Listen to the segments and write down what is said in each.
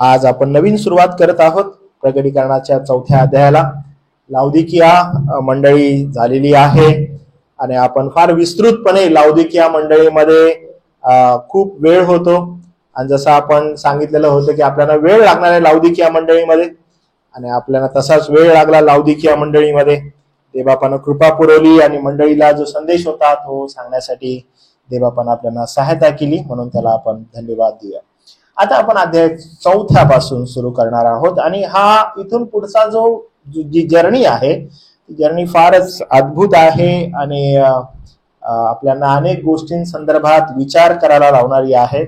आज आपण नवीन सुरुवात करत आहोत प्रकटीकरणाच्या 4थ्या अध्यायाला. लाउदिकिया मंडळी झालेली आहे आणि आपण फार विस्तृतपणे लाउदिकिया मंडळीमध्ये खूप वेळ होतो आणि जसं आपण सांगितलेलं होतं की आपल्याला वेळ लागणार आहे लाउदिकिया मंडळीमध्ये आणि आपल्याला तसाच वेळ लागला लाउदिकिया मंडळीमध्ये. देवबापानं कृपा पुरवली आणि मंडळीला जो संदेश होता तो सांगण्यासाठी देवबापानं आपल्याला सहायता केली, म्हणून त्याला आपण धन्यवाद देऊया. आता आपण अध्याय 4 पासून सुरू करणार आहोत आणि हा इथून पुढचा जी जर्नी आहे ती जर्नी फारच अद्भुत आहे आणि आपल्याला अनेक गोष्टींसंदर्भात विचार करायला लावणारी आहे.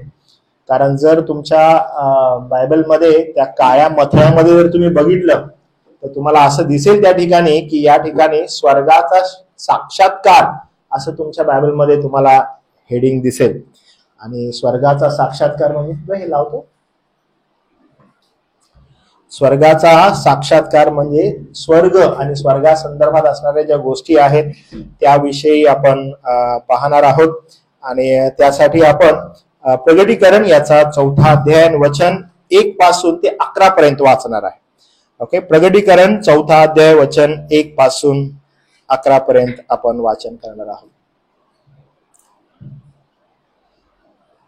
कारण जर तुमच्या बायबलमध्ये त्या काळ्या मथळ्यामध्ये जर तुम्ही बघितलं तर तुम्हाला असं दिसेल त्या ठिकाणी की या ठिकाणी स्वर्गाचा साक्षात्कार असं तुमच्या बायबलमध्ये तुम्हाला हेडिंग दिसेल. आणि स्वर्गाचा साक्षात्कार म्हणजे हे लावतो, स्वर्गाचा साक्षात्कार म्हणजे स्वर्ग आणि स्वर्गासंदर्भात असणाऱ्या ज्या गोष्टी आहेत त्याविषयी आपण पाहणार आहोत. आणि त्यासाठी आपण प्रकटीकरण याचा 4था अध्याय वचन 1 पासून ते 11 पर्यंत वाचणार आहे. ओके, प्रकटीकरण 4था अध्याय वचन 1 पासून 11 पर्यंत आपण वाचन करणार आहोत.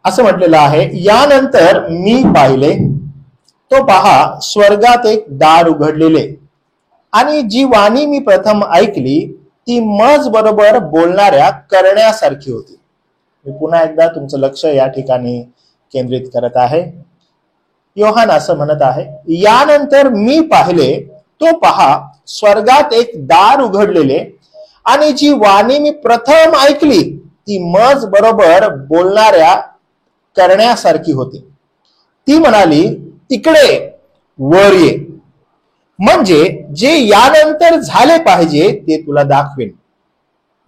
असं म्हटलेलं आहे, यानंतर मी पाहिले तो पहा स्वर्गात एक दार उघडलेले आणि जी वाणी मी प्रथम ऐकली ती मज बरोबर बोलणाऱ्या करण्यासारखी होती. मी पुन्हा एकदा तुमचं लक्ष या ठिकाणी केंद्रित करत आहे. योहान असं म्हणत आहे, यानंतर मी पाहिले तो पहा स्वर्गात एक दार उघडलेले आणि जी वाणी मी प्रथम ऐकली ती मज बरोबर बोलणाऱ्या करण्यासारखी होती. ती म्हणाली, इकडे वर ये, म्हणजे जे यानंतर झाले पाहिजे ते तुला दाखवेन.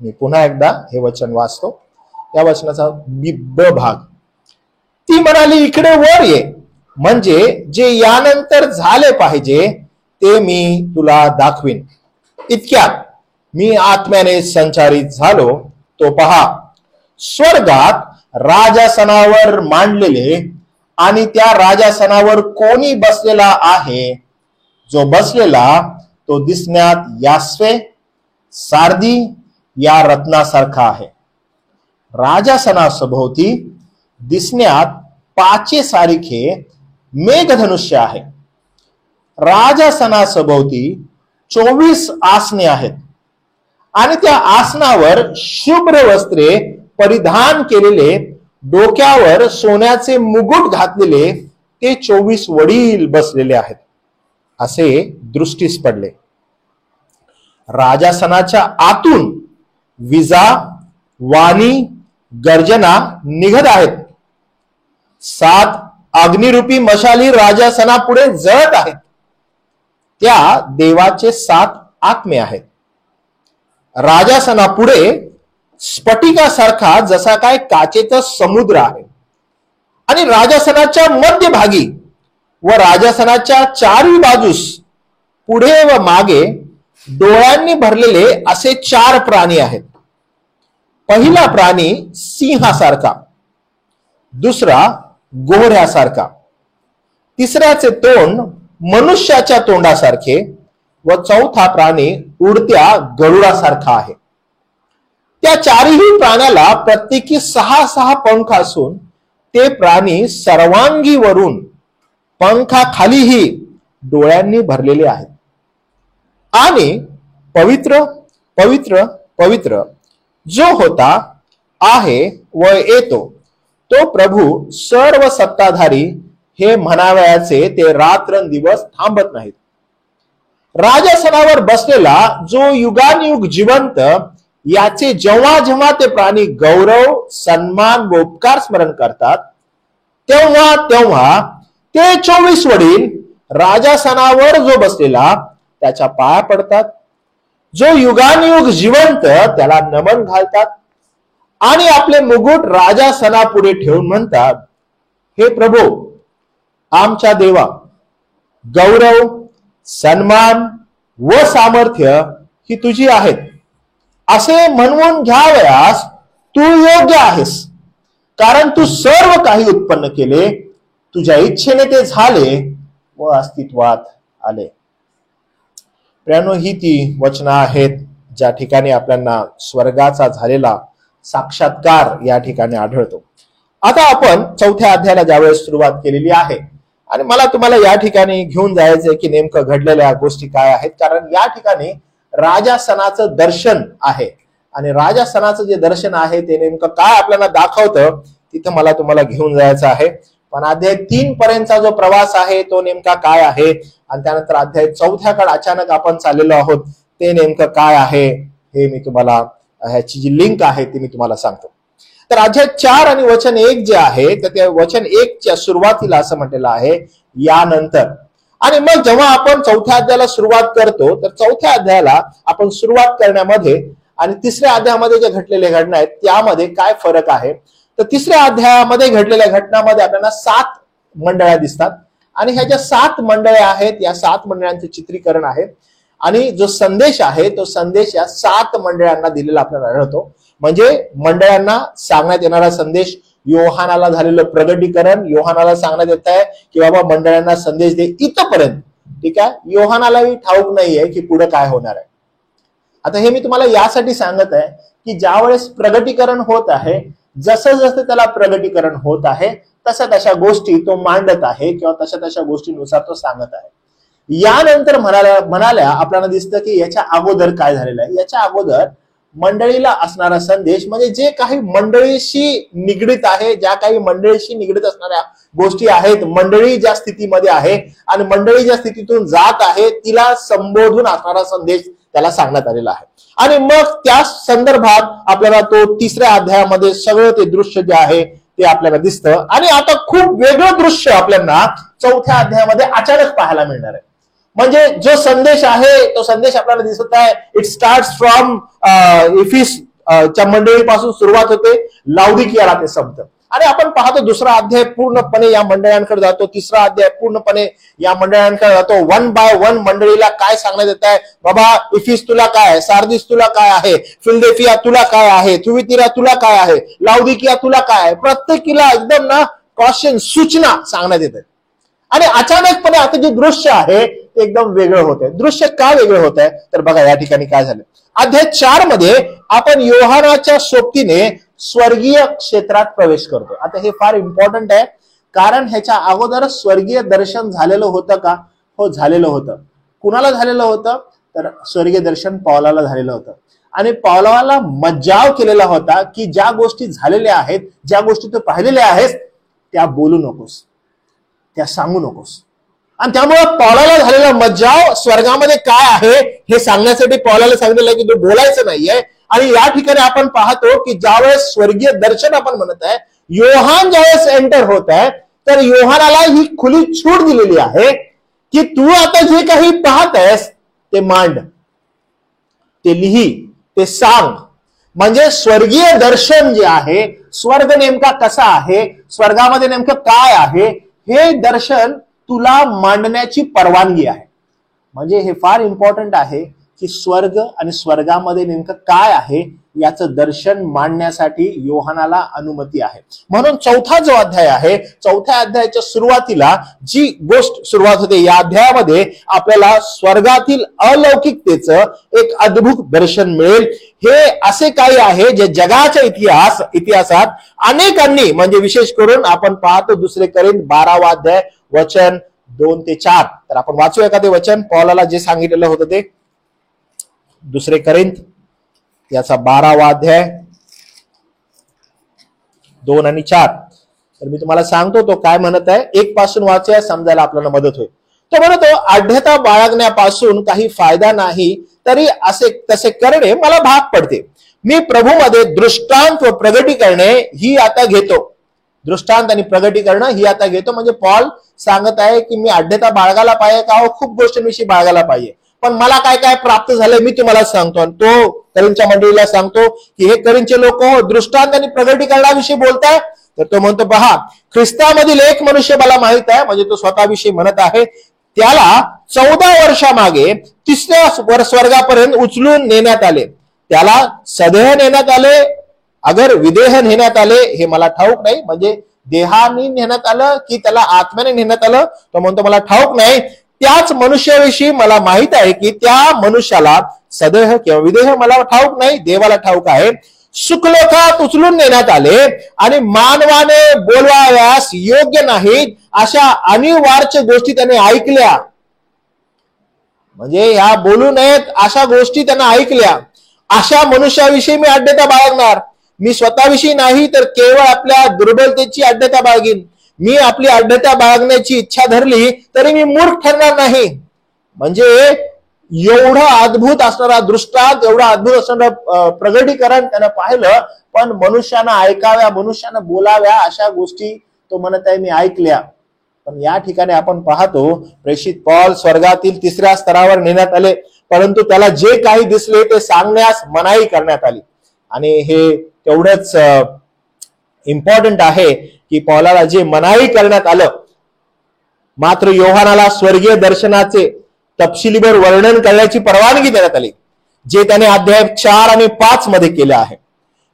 मी पुन्हा एकदा हे वचन वाचतो, या वचनाचा ब भाग. ती म्हणाली, इकडे वर ये, म्हणजे जे यानंतर झाले पाहिजे ते मी तुला दाखवेन. इतक्यात मी आत्म्याने संचारित झालो. तो पहा स्वर्गात राजासनावर मांडलेले आणि त्या राजासनावर कोणी बसलेला आहे. जो बसलेला तो दिसण्यात यास्वे सारदी या रत्नासारखा आहे. राजासनासभोवती दिसण्यात पाचेसारखे मेघधनुष्य आहे. राजासनासभोवती 24 आसने आहेत आणि त्या आसनावर शुभ्र वस्त्रे परिधान केलेले, डोक्यावर सोन्याचे मुकुट घातलेले ते 24 वडील बसलेले आहेत असे दृष्टीस पडले. राजासनाच्या आतून विजा, वाणी, गर्जना निघत आहेत. 7 अग्निरूपी मशाली राजासनापुढे जळत आहेत. त्या देवाचे 7 आत्मे आहेत. राजासनापुढे स्फटिकासारखा जसा काय काचेचा समुद्र आहे आणि राजासनाच्या मध्यभागी व राजासनाच्या 4ही बाजूस पुढे व मागे डोळ्यांनी भरलेले असे 4 प्राणी आहेत. पहिला प्राणी सिंहासारखा, दुसरा घोड्यासारखा, तिसऱ्याचे तोंड मनुष्याच्या तोंडासारखे व चौथा प्राणी उडत्या गरुडासारखा आहे. त्या 4ही प्राण्याला प्रत्येकी 6 पंख असून ते प्राणी सर्वांगी वरून पंखाखालीही डोळ्यांनी भरलेले आहेत. आणि पवित्र पवित्र पवित्र जो होता, आहे व येतो तो प्रभू सर्व सत्ताधारी हे म्हणावयाचे ते रात्रंदिवस थांबत नाहीत. राजासनावर बसलेला जो युगानुयुग जिवंत, याचे जेव्हा जेव्हा ते प्राणी गौरव, सन्मान व उपकार स्मरण करतात तेव्हा तेव्हा ते 24 वडील राजासनावर जो बसलेला त्याच्या पाया पडतात. जो युगानुयुग जिवंत त्याला नमन घालतात आणि आपले मुकुट राजासनापुढे ठेवून म्हणतात, हे प्रभू आमच्या देवा, गौरव, सन्मान व सामर्थ्य ही तुझी आहेत असे म्हणून घ्यावयास तू योग्य आहेस. कारण तू सर्व काही उत्पन्न केले, तुझ्या इच्छेने ते झाले व अस्तित्वात आले. प्रियानो, ही ती वचनं आहेत ज्या ठिकाणी आपल्याला स्वर्गाचा झालेला साक्षात्कार या ठिकाणी आढळतो. आता आपण चौथ्या अध्यायाला ज्यावेळेस सुरुवात केलेली आहे आणि मला तुम्हाला या ठिकाणी घेऊन जायचंय की नेमकं घडलेल्या गोष्टी काय आहेत, कारण या ठिकाणी राजासनाचं दर्शन आहे आणि राजासनाचं जे दर्शन आहे ते नेमकं काय आपल्याला दाखवतं तिथं मला तुम्हाला घेऊन जायचं आहे. पण अध्याय 3 पर्यंतचा जो प्रवास आहे तो नेमका काय आहे आणि त्यानंतर अध्याय 4कडे अचानक आपण चाललेलो आहोत ते नेमकं काय आहे हे मी तुम्हाला, ह्याची जी लिंक आहे ती मी तुम्हाला सांगतो. तर अध्याय 4 आणि वचन 1 जे आहे तर त्या वचन 1च्या सुरुवातीला असं म्हटलेलं आहे यानंतर. आणि मग जेव्हा आपण चौथ्या अध्यायाला सुरुवात करतो तर चौथ्या अध्यायाला आपण सुरुवात करण्यामध्ये आणि तिसऱ्या अध्यायामध्ये जे घडलेले घटना आहेत त्यामध्ये काय फरक आहे, तर तिसऱ्या अध्यायामध्ये घडलेल्या घटनांमध्ये आपल्याला 7 मंडळ्या दिसतात आणि ह्या ज्या 7 मंडळ्या आहेत या 7 मंडळांचे चित्रीकरण आहे आणि जो संदेश आहे तो संदेश या 7 मंडळांना दिलेला आपल्याला आढळतो. म्हणजे मंडळांना सांगण्यात येणारा संदेश, योहानाला झालेलं प्रगटीकरण, योहानाला सांगण्यात येत आहे की बाबा मंडळांना संदेश दे इथपर्यंत. ठीक आहे, योहानालाही ठाऊक नाहीये की पुढे काय होणार आहे. आता हे मी तुम्हाला यासाठी सांगत आहे की ज्यावेळेस प्रगटीकरण होत आहे, जसं जसं त्याला प्रगटीकरण होत आहे तशा तशा गोष्टी तो मांडत आहे किंवा तशा तशा गोष्टीनुसार तो सांगत आहे. यानंतर म्हणाल्या आपल्याला दिसतं की याच्या अगोदर काय झालेलं आहे. याच्या अगोदर मंडळीला असणारा संदेश म्हणजे जे काही मंडळीशी निगडीत आहे, ज्या काही मंडळीशी निगडीत असणाऱ्या गोष्टी आहेत, मंडळी ज्या स्थितीमध्ये आहे आणि मंडळी ज्या स्थितीतून जात आहे तिला संबोधून असणारा संदेश त्याला सांगण्यात आलेला आहे. आणि मग त्या संदर्भात आपल्याला तो तिसऱ्या अध्यायामध्ये सगळं ते दृश्य जे आहे ते आपल्याला दिसतं. आणि आता खूप वेगळं दृश्य आपल्याला चौथ्या अध्यायामध्ये अचानक पाहायला मिळणार आहे. म्हणजे जो संदेश आहे तो संदेश आपल्याला दिसत आहे. इट स्टार्ट्स फ्रॉम इफिस च्या मंडळीपासून सुरुवात होते, लाउदिकियाला ते संपतं. आणि आपण पाहतो दुसरा अध्याय पूर्णपणे या मंडळांकडे जातो, तिसरा अध्याय पूर्णपणे या मंडळांकडे जातो. 1 बाय 1 मंडळीला काय सांगण्यात येत आहे, बाबा इफिस तुला काय आहे, सार्दिस तुला काय आहे, फिलदेल्फिया तुला काय आहे, थुवितिरा तुला काय आहे, लाउदिकिया तुला काय आहे, प्रत्येकीला एकदम ना कॉशन सूचना सांगण्यात येते. आणि अचानकपणे आता जे दृश्य आहे ते एकदम वेगळं होत आहे. दृश्य का वेगळं होत आहे तर बघा या ठिकाणी काय झालं. अध्याय 4 मध्ये आपण योहानाच्या सोबतीने स्वर्गीय क्षेत्रात प्रवेश करतो. आता हे फार इम्पॉर्टंट आहे कारण ह्याच्या अगोदर स्वर्गीय दर्शन झालेलं होतं का? हो, झालेलं होतं. कुणाला झालेलं होतं तर स्वर्गीय दर्शन पौलाला झालेलं होतं. आणि पौलाला मज्जाव केलेला होता की ज्या गोष्टी झालेल्या आहेत, ज्या गोष्टी तू पाहिलेल्या आहेस त्या बोलू नकोस, त्या सांगू नकोस. आणि त्यामुळे पौलाला झालेला मज्जाव स्वर्गामध्ये काय आहे हे सांगण्यासाठी पौलाला सांगितलेलं आहे की तू बोलायचं नाहीये. आणि या ठिकाणी आपण पाहतो की ज्यावेळेस स्वर्गीय दर्शन आपण म्हणत आहे, योहान ज्यावेळेस एंटर होत आहे तर योहानाला ही खुली छूट दिलेली आहे की तू आता जे काही पाहत आहेस ते मांड, ते लिही, ते सांग. म्हणजे स्वर्गीय दर्शन जे आहे, स्वर्ग नेमका कसा आहे, स्वर्गामध्ये नेमकं काय आहे हे दर्शन तुला मांडण्याची परवानगी आहे. म्हणजे हे फार इम्पॉर्टंट आहे की स्वर्ग आणि स्वर्गामध्ये नेमकं काय आहे याचं दर्शन मांडण्यासाठी योहानाला अनुमती आहे. म्हणून चौथा जो अध्याय आहे, चौथ्या अध्यायाच्या सुरुवातीला जी गोष्ट सुरुवात होते या अध्यायामध्ये आपल्याला स्वर्गातील अलौकिकतेचं एक अद्भुत दर्शन मिळेल. हे असे काही आहे जे जगाच्या इतिहासात अनेकांनी, म्हणजे विशेष करून आपण पाहतो 2 कोरिंथ 12 अध्याय वचन 2 ते 4. तर आपण वाचूया का ते वचन, पौलाला जे सांगितलेलं होतं ते. 2 कोरिंथ याचा 12 अध्याय 2 आणि 4. तर मी तुम्हाला सांगतो तो काय म्हणत आहे. 1 पासून वाचूया, समजायला आपल्याला मदत होईल. तो म्हणतो, आढ्यता बाळगण्यापासून काही फायदा नाही, तरी असे तसे करणे मला भाग पडते. मी प्रभूमध्ये दृष्टांत व प्रगटी करणे ही आता घेतो. दृष्टांत आणि प्रगटी करणं ही आता घेतो. म्हणजे पॉल सांगत आहे की मी आढ्यता बाळगायला पाहिजे का? हो, खूप गोष्टींविषयी बाळगायला पाहिजे, पण मला काय काय प्राप्त झालंय मी तुम्हाला सांगतो. आणि तो करिंथच्या मंडळीला सांगतो की हे करिंथचे लोक दृष्टांत आणि प्रगटीकरणाविषयी बोलताय. तर तो म्हणतो, पहा, ख्रिस्तामधील एक मनुष्य मला माहित आहे, म्हणजे तो स्वतःविषयी म्हणत आहे, त्याला 14 वर्षामागे 3ऱ्या स्वर्गापर्यंत उचलून नेण्यात आले. त्याला सदेह नेण्यात आले, अगर विदेह नेण्यात आले हे मला ठाऊक नाही. म्हणजे देहाने नेण्यात आलं की त्याला आत्म्याने नेण्यात आलं? तो म्हणतो मला ठाऊक नाही. त्याच मनुष्याविषयी मला माहित आहे की त्या मनुष्याला सदेह किंवा विदेह मला ठाऊक नाही, देवाला ठाऊक आहे. सुखलोकात उचलून नेण्यात आले आणि मानवाने बोलवाव्यास योग्य नाहीत अशा अनिवार्य गोष्टी त्याने ऐकल्या. म्हणजे ह्या बोलू नयेत अशा गोष्टी त्यांना ऐकल्या. अशा मनुष्याविषयी मी अड्डता बाळगणार. मी स्वतःविषयी नाही तर केवळ आपल्या दुर्बलतेची अड्डता बाळगीन. मी आपली अड्डता बाळगण्याची इच्छा धरली तरी मी मूर्ख ठरणार नाही. म्हणजे एवढं अद्भुत असणारा दृष्टांत, एवढं अद्भुत असणारं प्रगटीकरण त्यानं पाहिलं, पण मनुष्यानं ऐकाव्या, मनुष्यानं बोलाव्या अशा गोष्टी तो म्हणत आहे मी ऐकल्या. पण या ठिकाणी आपण पाहतो प्रेषित पौल स्वर्गातील 3ऱ्या स्तरावर नेण्यात आले, परंतु त्याला जे काही दिसले ते सांगण्यास मनाई करण्यात आली. आणि हे तेवढंच इम्पॉर्टंट आहे की पौलाला जे मनाई करण्यात आलं, मात्र योहानाला स्वर्गीय दर्शनाचे तपशिलीभर वर्णन करण्याची परवानगी देण्यात आली, जे त्याने अध्याय 4 आणि 5 मध्ये केले आहे.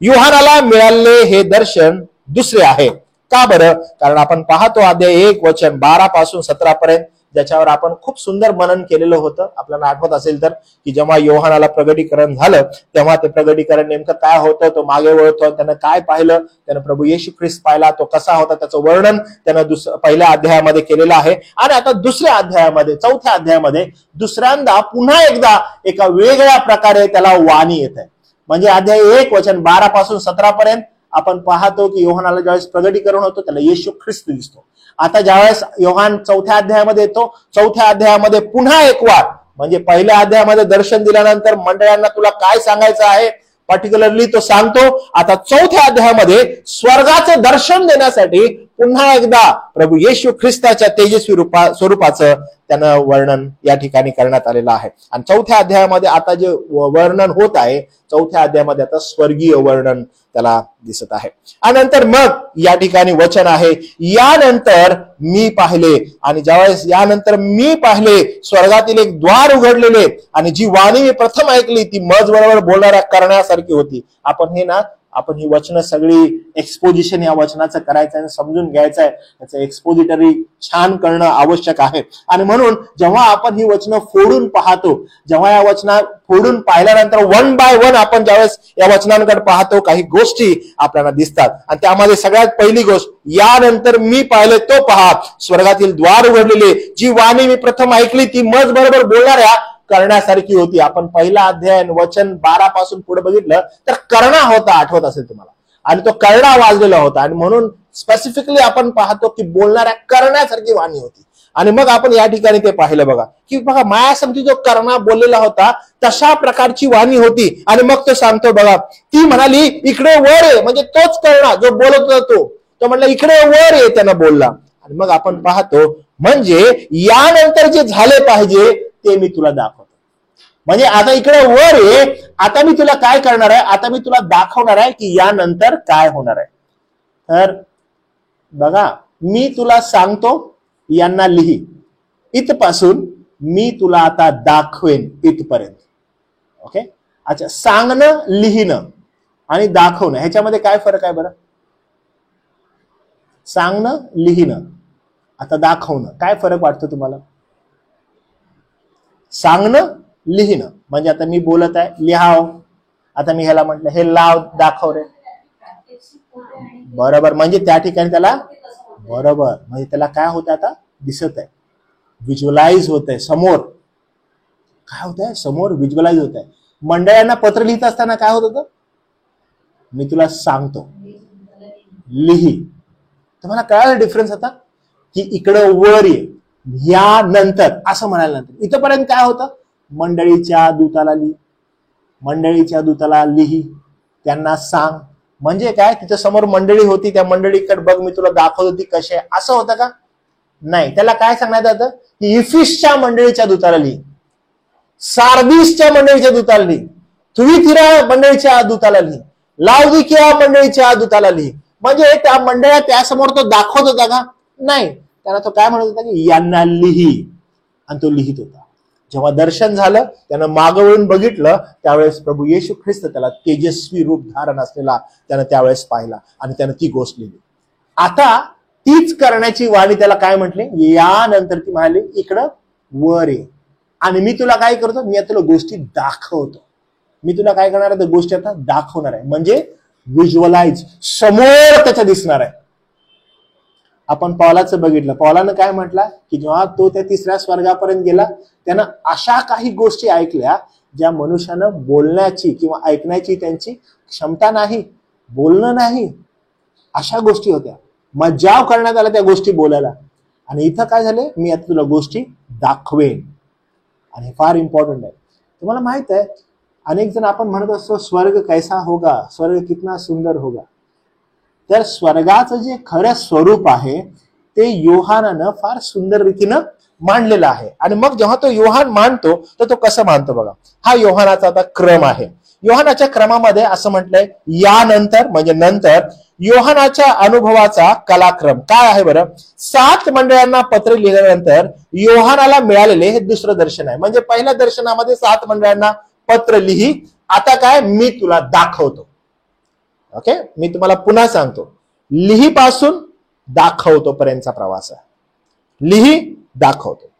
योहानाला मिळालेले हे दर्शन दुसरे आहे. का बरं? कारण आपण पाहतो अध्याय 1 वचन 12 पासून 17 पर्यंत, ज्याच्यावर आपण खूप सुंदर मनन केलेलं होतं. आपल्याला आठवत असेल तर की जेव्हा योहानाला प्रगटीकरण झालं तेव्हा ते प्रगटीकरण नेमकं काय होतं, तो मागे वळतो, त्यानं काय पाहिलं, त्यानं प्रभू येशू ख्रिस्त पाहिला, तो कसा होता, त्याचं वर्णन त्यानं पहिल्या अध्यायामध्ये केलेलं आहे. आणि आता दुसऱ्या अध्यायामध्ये, 4थ्या अध्यायामध्ये दुसऱ्यांदा पुन्हा एकदा एका वेगळ्या प्रकारे त्याला वाणी येत आहे. म्हणजे अध्याय 1 वचन 12 पासून 17 पर्यंत आपण पाहतो की योहानाला ज्यावेळेस प्रगटीकरण होतं त्याला येशू ख्रिस्त दिसतो. आता ज्यावेळेस योहान 4थ्या अध्यायामध्ये येतो, 4थ्या अध्यायामध्ये पुन्हा एक वार, म्हणजे पहिल्या अध्यायामध्ये दर्शन दिल्यानंतर मंडळांना तुला काय सांगायचं आहे पर्टिक्युलरली तो सांगतो. आता 4थ्या अध्यायामध्ये स्वर्गाचं दर्शन देण्यासाठी पुन्हा एकदा प्रभू येशू ख्रिस्ताच्या तेजस्वी स्वरूपाचं त्यानं वर्णन या ठिकाणी करण्यात आलेलं आहे. आणि 4थ्या अध्यायामध्ये आता जे वर्णन होत आहे, 4थ्या अध्यायामध्ये आता स्वर्गीय वर्णन त्याला दिसत आहे. आणि नंतर मग या ठिकाणी वचन आहे, यानंतर मी पाहिले. आणि ज्यावेळेस यानंतर मी पाहिले, स्वर्गातील एक द्वार उघडलेले आणि जी वाणी मी प्रथम ऐकली ती मज बरोबर बोलणाऱ्या करण्यासारखी होती. आपण ही वचनं सगळी एक्सपोजिशन या वचनाचं करायचं आहे, समजून घ्यायचं आहे, त्याचं एक्सपोजिटरी छान करणं आवश्यक आहे. आणि म्हणून जेव्हा आपण ही वचनं फोडून पाहतो, जेव्हा या वचना फोडून पाहिल्यानंतर 1 बाय 1 आपण ज्यावेळेस या वचनांकडे पाहतो काही गोष्टी आपल्याला दिसतात. आणि त्यामध्ये सगळ्यात पहिली गोष्ट, यानंतर मी पाहिले तो पहा स्वर्गातील द्वार उघडलेले, जी वाणी मी प्रथम ऐकली ती मज बरोबर बोलणाऱ्या करण्यासारखी होती. आपण पहिला अध्याय वचन 12 पासून पुढे बघितलं तर कर्णा होता, आठवत असेल तुम्हाला, आणि तो कर्णा वाजलेला होता. आणि म्हणून स्पेसिफिकली आपण पाहतो की बोलणाऱ्या करण्यासारखी वाणी होती. आणि मग आपण या ठिकाणी ते पाहिलं बघा की बघा मायासमती जो कर्णा बोललेला होता तशा प्रकारची वाणी होती. आणि मग तो सांगतो बघा, ती म्हणाली इकडे वर ये, म्हणजे तोच कर्णा जो बोलत होता तो म्हणला इकडे वर ये, त्यानं बोलला. आणि मग आपण पाहतो म्हणजे यानंतर जे झाले पाहिजे ते मी तुला दाखवतो. म्हणजे आता इकडे वर आहे, आता मी तुला काय करणार आहे, आता मी तुला दाखवणार आहे की यानंतर काय होणार आहे. तर बघा, मी तुला सांगतो यांना लिही, इथपासून मी तुला आता दाखवेन इथपर्यंत. ओके, अच्छा, सांगणं, लिहिणं आणि दाखवणं ह्याच्यामध्ये काय फरक आहे बरं? सांगणं, लिहिणं, आता दाखवणं, काय फरक वाटतो तुम्हाला? सांगणं, लिहिणं म्हणजे आता मी बोलत आहे, लिहाव, आता मी ह्याला म्हटलं हे लाव, दाखव रे, बरोबर, म्हणजे त्या ठिकाणी त्याला बरोबर, म्हणजे त्याला काय होतं, आता दिसत आहे, व्हिज्युअलाइज होत आहे, समोर काय होत आहे, समोर व्हिज्युअलाइज होत आहे. मंडळांना पत्र लिहित असताना काय होत होतं, मी तुला सांगतो लिही. तुम्हाला कळालं डिफरन्स आता की इकडं वर ये, यानंतर असं म्हणायला, नंतर इथपर्यंत काय होतं, मंडळीच्या दूताला लिही, मंडळीच्या दूताला लिही, त्यांना सांग. म्हणजे काय, तिच्या समोर मंडळी होती, त्या मंडळीकडे बघ मी तुला दाखवतो ती कशी आहे, असं होतं का? नाही, त्याला काय सांगण्यात जातं की इफिसच्या मंडळीच्या दूताला लिही, सार्दिसच्या मंडळीच्या दूताला लिही, थुईथिरा मंडळीच्या दूताला लिही, लाउदिकिया मंडळीच्या दूताला लिही. म्हणजे त्या मंडळात त्यासमोर तो दाखवत होता का? नाही, त्याला तो काय म्हणत होता की यांना लिही, आणि तो लिहित होता. जेव्हा दर्शन झालं, त्यानं मागवळून बघितलं, त्यावेळेस प्रभू येशू ख्रिस्त त्याला तेजस्वी रूप धारण असलेला त्यानं त्यावेळेस पाहिला आणि त्यानं ती गोष्ट लिहिली. आता तीच करण्याची वाणी त्याला काय म्हटले, यानंतर ती म्हणाली इकडं वर ये आणि मी तुला काय करतो, मी तुला गोष्टी दाखवतो. मी तुला काय करणार आहे, त्या गोष्टी आता दाखवणार आहे. म्हणजे व्हिज्युअलाइज, समोर त्याच्या दिसणार आहे. आपण पौलाचं बघितलं, पौलानं काय म्हटलं की जेव्हा तो त्या तिसऱ्या स्वर्गापर्यंत गेला, त्यानं अशा काही गोष्टी ऐकल्या ज्या मनुष्यानं बोलण्याची किंवा ऐकण्याची त्यांची क्षमता नाही, बोलणं नाही, अशा गोष्टी होत्या. मज्जाव करण्यात आला त्या गोष्टी बोलायला. आणि इथं काय झाले, मी आता तुला गोष्टी दाखवेन. आणि हे फार इम्पॉर्टंट आहे. तुम्हाला माहित आहे, अनेक जण आपण म्हणत असतो स्वर्ग कैसा होगा, स्वर्ग कितना सुंदर होगा. तर स्वर्गाचं जे खरं स्वरूप आहे ते योहानानं फार सुंदर रीतीनं मांडलेलं आहे. आणि मग जेव्हा तो योहान मांडतो तर तो कसं मांडतो बघा. हा योहानाचा आता क्रम आहे. योहानाच्या क्रमामध्ये असं म्हटलंय, यानंतर म्हणजे नंतर योहानाच्या अनुभवाचा कलाक्रम काय आहे बरं. 7 मंडळांना पत्र लिहिल्यानंतर योहानाला मिळालेले हे दुसरं दर्शन आहे. म्हणजे पहिल्या दर्शनामध्ये 7 मंडळांना पत्र लिही, आता काय मी तुला दाखवतो. ओके, मी तुम्हाला पुन्हा सांगतो, लिहीपासून दाखवतो पर्यंतचा प्रवास आहे. लिही दाखवतो.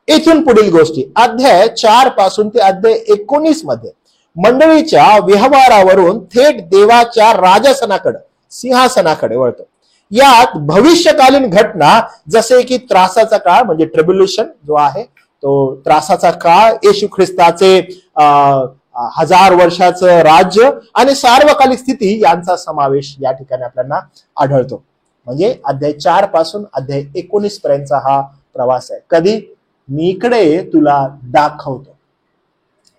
इथून पुढील गोष्टी अध्याय 4 पासून ते अध्याय 19 मध्ये मंडळीच्या व्यवहारावरून थेट देवाच्या राजासनाकडे, सिंहासनाकडे वळतो. यात भविष्यकालीन घटना जसे की त्रासाचा काळ म्हणजे ट्रिब्युलेशन जो आहे तो त्रासाचा काळ, येशू ख्रिस्ताचे 1000 वर्षाचं राज्य आणि सार्वकालिक स्थिती यांचा समावेश या ठिकाणी आपल्याला आढळतो. म्हणजे अध्याय 4 पासून अध्याय 19 पर्यंतचा हा प्रवास आहे. कधी, मी इकडे तुला दाखवतो.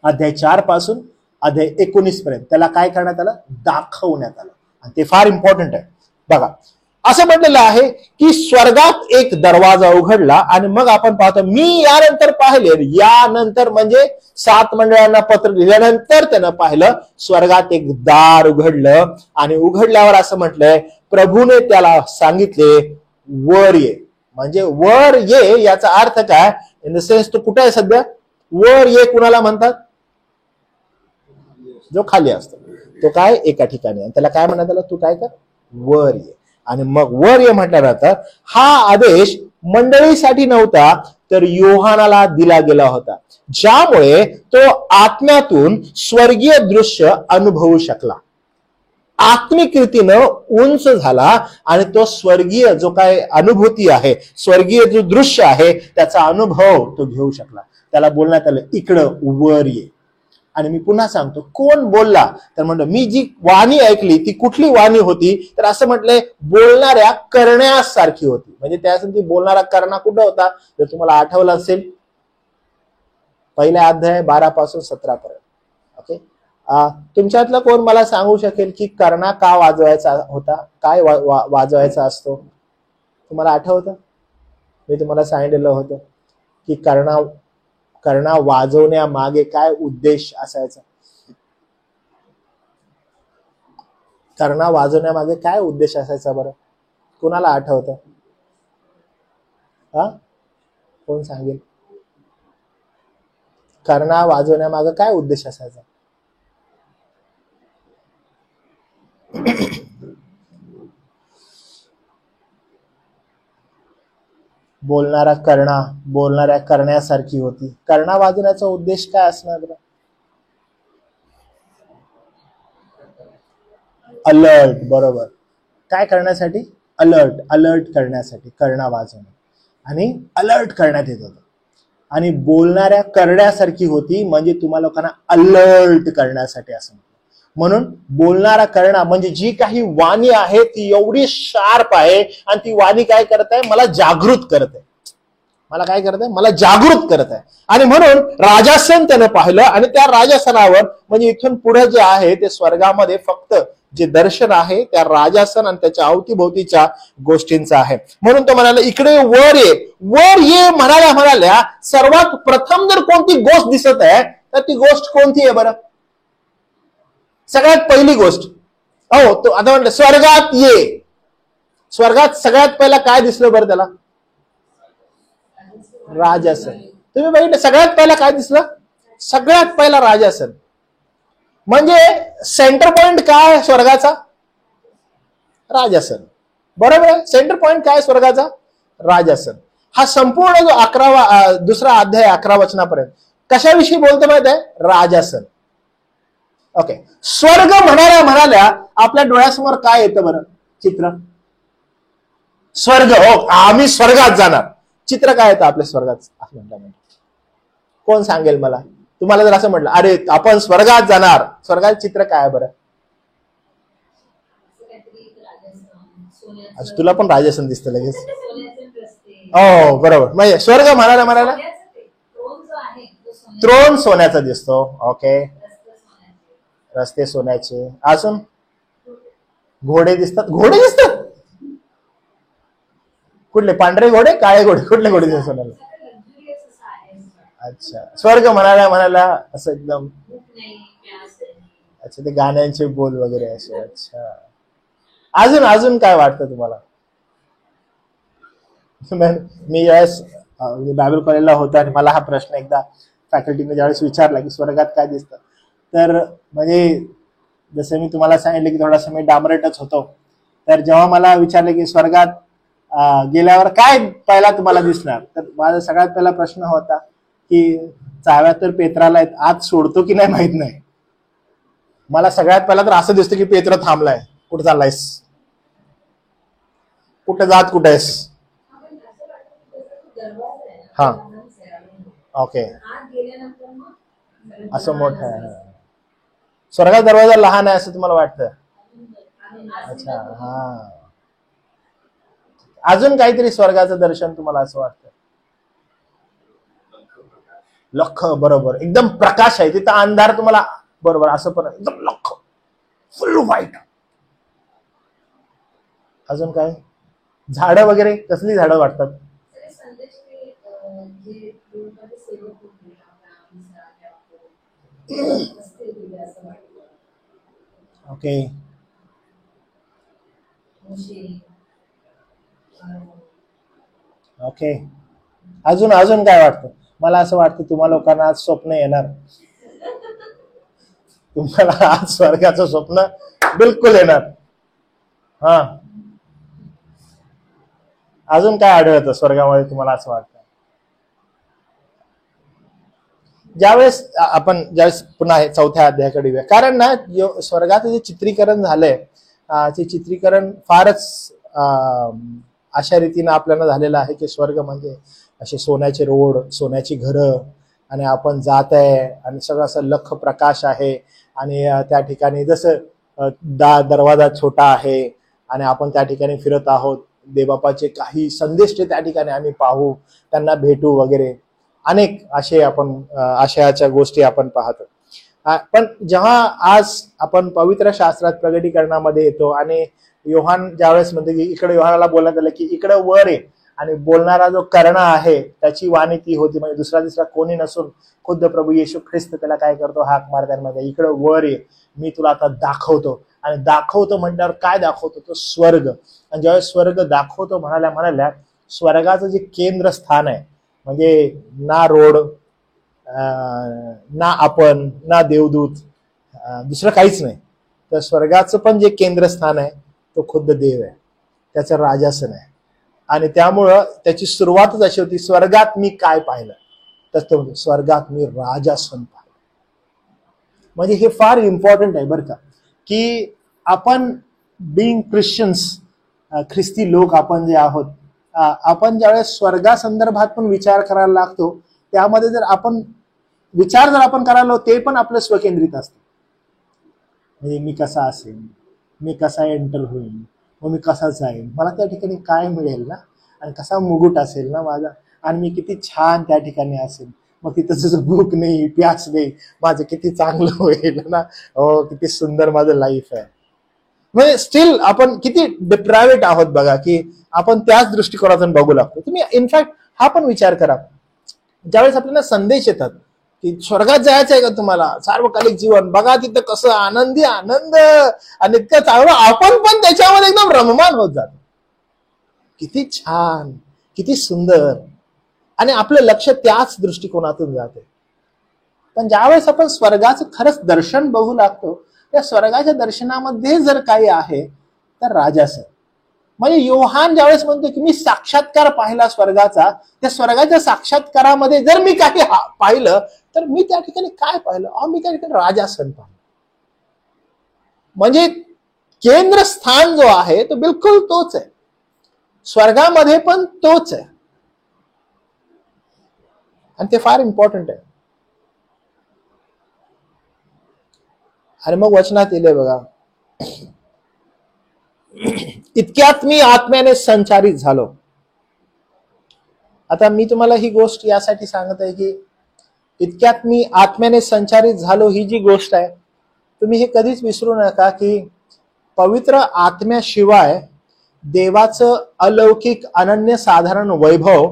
अध्याय 4 पासून अध्याय 19 पर्यंत त्याला काय करण्यात आलं, दाखवण्यात आलं. आणि ते फार इम्पॉर्टंट आहे. बघा, असं म्हटलेलं आहे की स्वर्गात एक दरवाजा उघडला आणि मग आपण पाहतो, मी यानंतर पाहिले, यानंतर म्हणजे 7 मंडळांना पत्र लिहिल्यानंतर त्यानं पाहिलं स्वर्गात एक दार उघडलं आणि उघडल्यावर असं म्हटलंय, प्रभूने त्याला सांगितले वर ये. म्हणजे वर ये याचा अर्थ काय, इन द सेन्स तो कुठे आहे सध्या. वर ये कुणाला म्हणतात, जो खाली असतो तो काय एका ठिकाणी, त्याला काय म्हणतात, तू काय कर, वर ये. आणि मग वर ये म्हटल्यानंतर हा आदेश मंडळीसाठी नव्हता तर योहानाला दिला गेला होता, ज्यामुळे तो आत्म्यातून स्वर्गीय दृश्य अनुभवू शकला. आत्मिक रीतीनं उंच झाला आणि तो स्वर्गीय जो काय अनुभूती आहे, स्वर्गीय जो दृश्य आहे त्याचा अनुभव तो घेऊ शकला. त्याला बोलण्यात आलं इकडं वर ये. आणि मी पुन्हा सांगतो, कोण बोलला तर म्हणलं, मी जी वाणी ऐकली ती कुठली वाणी होती तर असं म्हटलंय, बोलणाऱ्या करण्यासारखी होती. म्हणजे त्यासाठी बोलणारा करणा कुठं होता जर तुम्हाला आठवलं असेल, पहिल्या अध्याय 12 पासून 17 पर्यंत. ओके, तुमच्यातलं कोण मला सांगू शकेल की करणा का वाजवायचा होता, काय वाजवायचा असतो, तुम्हाला आठवतं. मी तुम्हाला सांगितलेलं होतं की करणा वाजवण्यामागे काय उद्देश असायचा. करणा वाजवण्यामागे काय उद्देश असायचा बरं, कोणाला आठवतं. कोण सांगेल, करणा वाजवण्यामागे काय उद्देश असायचा. बोलणारा करणा बोलणाऱ्या करण्यासारखी होती. करणा वाजवण्याचा उद्देश काय असणार बरं. अलर्ट, बरोबर. काय करण्यासाठी, अलर्ट करण्यासाठी करणा वाजवणे आणि अलर्ट करण्यात येत होतं. आणि बोलणाऱ्या करण्यासारखी होती म्हणजे तुम्हाला लोकांना अलर्ट करण्यासाठी असं. म्हणून बोलणारा करणा म्हणजे जी काही वाणी आहे ती एवढी शार्प आहे आणि ती वाणी काय करत आहे, मला जागृत करत आहे. मला काय करत आहे, मला जागृत करत आहे. आणि म्हणून राजासन त्यानं पाहिलं आणि त्या राजासनावर म्हणजे इथून पुढे जे आहे ते स्वर्गामध्ये फक्त जे दर्शन आहे त्या राजासन आणि त्याच्या अवतीभोवतीच्या गोष्टींचं आहे. म्हणून तो म्हणाला इकडे वर ये. वर ये म्हणाल्या सर्वात प्रथम जर कोणती गोष्ट दिसत आहे तर ती गोष्ट कोणती आहे बरं. सगळ्यात पहिली गोष्ट, तो आता म्हणलं स्वर्गात ये. स्वर्गात सगळ्यात पहिला काय दिसलं बरं त्याला, राजासन. तुम्ही बघितलं सगळ्यात पहिला काय दिसलं, सगळ्यात पहिला राजासन. म्हणजे सेंटर पॉइंट काय स्वर्गाचा, राजासन. बरोबर आहे. सेंटर पॉइंट काय स्वर्गाचा? राजासन. हा संपूर्ण जो 11वा दुसरा अध्याय 11 वचनापर्यंत कशाविषयी बोलतो माहित आहे? राजासन. ओके. स्वर्ग म्हणाल्या आपल्या डोळ्यासमोर काय येतं बरं चित्र? स्वर्ग. हो, आम्ही स्वर्गात जाणार. चित्र काय येतं आपल्या स्वर्गात म्हटलं? कोण सांगेल मला? तुम्हाला जर असं म्हटलं अरे आपण स्वर्गात जाणार, स्वर्गात चित्र काय आहे बरं? तुला पण राजासन दिसतं लगेच. हो बरोबर. म्हणजे स्वर्ग म्हणायला त्रोन सोन्याचा दिसतो. ओके. रस्ते सोन्याचे. अजून घोडे दिसतात. घोडे दिसतात कुठले? पांढरे घोडे, काळे घोडे, कुठले घोडे दिसतात सोन्याला? अच्छा. स्वर्ग म्हणायला असं एकदम. अच्छा, ते गाण्यांचे बोल वगैरे असे. अच्छा. अजून काय वाटतं तुम्हाला? मी यावेळेस बायबल कॉलेजला होता आणि मला हा प्रश्न एकदा फॅकल्टीने ज्यावेळेस विचारला की स्वर्गात काय दिसतं, तर म्हणजे जसं मी तुम्हाला सांगितलं की थोडासा मी डांबरटच होतो, तर जेव्हा मला विचारलं की स्वर्गात गेल्यावर काय पहिला तुम्हाला दिसणार, तर माझा सगळ्यात पहिला प्रश्न होता की चाव्या तर पेत्राला आहेत, आत सोडतो की नाही माहित नाही. मला सगळ्यात पहिला तर असं दिसतं की पेत्र थांबलाय. कुठं चाललायस? कुठं जात कुठे आहेस? हा. ओके. असं मोठं आहे. स्वर्गाचा दरवाजा लहान आहे असं तुम्हाला वाटतं? अच्छा. हा. अजून काहीतरी स्वर्गाचं दर्शन तुम्हाला असं वाटतं? लख. बरोबर. एकदम प्रकाश आहे तिथं, अंधार तुम्हाला. बरोबर. असं पण एकदम लख, फुल व्हाईट. अजून काय? झाडं वगैरे कसली झाडं वाटतात? ओके. ओके. अजून काय वाटतं? मला असं वाटतं तुम्हाला लोकांना आज स्वप्न येणार. तुम्हाला आज स्वर्गाचं स्वप्न बिलकुल येणार. हा. अजून काय आढळतं स्वर्गामध्ये तुम्हाला असं वाटतं? ज्यावेळेस पुन्हा 4थ्या अध्यायाकडे येऊया, कारण ना स्वर्गाचं जे चित्रीकरण झालंय ते चित्रीकरण फारच अशा रीतीनं आपल्याला झालेलं आहे की स्वर्ग म्हणजे असे सोन्याचे रोड, सोन्याची घरं, आणि आपण जात आहे आणि सगळं असं लख प्रकाश आहे, आणि त्या ठिकाणी जसं दरवाजा छोटा आहे आणि आपण त्या ठिकाणी फिरत आहोत. देवबापाचे काही संदेश त्या ठिकाणी आम्ही पाहू, त्यांना भेटू वगैरे, अनेक असे आपण आशयाच्या गोष्टी आपण पाहतो. पण जेव्हा आज आपण पवित्र शास्त्रात प्रगटीकरणामध्ये येतो आणि योहान ज्यावेळेस म्हणते की इकडे योहानाला बोलण्यात आलं की इकडे वर आहे, आणि बोलणारा जो करणा आहे त्याची वाणी ती होती, म्हणजे दुसरा तिसरा कोणी नसून खुद्द प्रभू येशू ख्रिस्त त्याला काय करतो? हाक मारताना इकडे वर आहे, मी तुला आता दाखवतो. आणि दाखवतो म्हटल्यावर काय दाखवतो? तो स्वर्ग. आणि ज्यावेळेस स्वर्ग दाखवतो म्हणाल्या स्वर्गाचं जे केंद्रस्थान आहे, म्हणजे ना रोड, ना आपण, ना देवदूत, दुसरं काहीच नाही. तर स्वर्गाचं पण जे केंद्रस्थान आहे तो खुद्द देव आहे, त्याचं राजासन आहे. आणि त्यामुळं त्याची सुरुवातच अशी होती, स्वर्गात मी काय पाहिलं? तर तो स्वर्गात मी राजासन पाहिलं. म्हणजे हे फार इम्पॉर्टंट आहे बरं का, की आपण बिंग ख्रिश्चन्स, ख्रिस्ती लोक आपण जे आहोत, आपण ज्यावेळेस स्वर्गासंदर्भात पण विचार करायला लागतो, त्यामध्ये जर आपण करायला ते पण आपलं स्वकेंद्रित असतं. म्हणजे मी कसा असेल, मी कसा एंटर होईल, मग मी कसा जाईन, मला त्या ठिकाणी काय मिळेल ना, आणि कसा मुकुट असेल ना माझा, आणि मी किती छान त्या ठिकाणी असेल, मग तिथं जसं भूक नाही, प्यास नाही, माझं किती चांगलं होईल ना, हो किती सुंदर माझं लाईफ आहे. म्हणजे स्टील आपण किती डिप्रायव्हेट आहोत बघा, की आपण त्याच दृष्टिकोनातून बघू लागतो. तुम्ही इनफॅक्ट हा पण विचार करा, ज्यावेळेस आपल्याला संदेश येतात की स्वर्गात जायचं आहे का तुम्हाला, सार्वकालिक जीवन बघा तिथं कसं आनंद आणि इतकं चांगलं, आपण पण त्याच्यावर एकदम रममान होत जातो. किती छान, किती सुंदर, आणि आपलं लक्ष त्याच दृष्टिकोनातून जाते. पण ज्यावेळेस आपण स्वर्गाचं खरंच दर्शन बघू लागतो, त्या स्वर्गाच्या दर्शनामध्ये जर काही आहे तर राजासन. म्हणजे योहान ज्यावेळेस म्हणतो की मी साक्षात्कार पाहिला स्वर्गाचा, त्या स्वर्गाच्या साक्षात्कारामध्ये जर मी काही पाहिलं तर मी त्या ठिकाणी काय पाहिलं? मी त्या ठिकाणी राजासन पाहिलं. म्हणजे केंद्रस्थान जो आहे तो बिलकुल तोच आहे, स्वर्गामध्ये पण तोच आहे, आणि ते फार इम्पॉर्टंट आहे. आणि मग वचनात येले बघा, इतक्यात मी आत्म्याने संचारित झालो. आता मी तुम्हाला ही गोष्ट यासाठी सांगत आहे की इतक्यात मी आत्म्याने संचारित झालो ही जी गोष्ट आहे, तुम्ही हे कधीच विसरू नका की पवित्र आत्म्याशिवाय देवाचं अलौकिक अनन्यसाधारण वैभव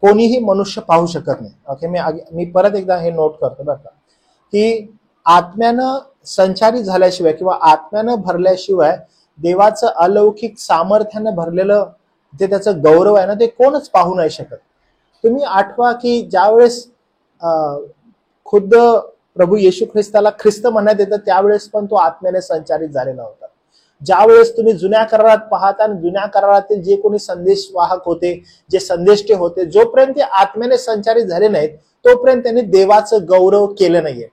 कोणीही मनुष्य पाहू शकत नाही. ओके, मी परत एकदा हे नोट करतो बरं का, की आत्म्यानं संचारित झाल्याशिवाय किंवा आत्म्यानं भरल्याशिवाय देवाचं अलौकिक सामर्थ्यानं भरलेलं जे त्याचं गौरव आहे ना, ते कोणच पाहू नाही शकत. तुम्ही आठवा की ज्यावेळेस खुद्द प्रभू येशू ख्रिस्ताला ख्रिस्त म्हणण्यात येतं त्यावेळेस पण तो आत्म्याने संचारित झालेला होता. ज्यावेळेस तुम्ही जुन्या करारात पाहता आणि जुन्या करारातील जे कोणी संदेशवाहक होते, जे संदेष्टे होते, जोपर्यंत ते आत्म्याने संचारित झाले नाहीत तोपर्यंत त्यांनी देवाचं गौरव केलं नाहीये.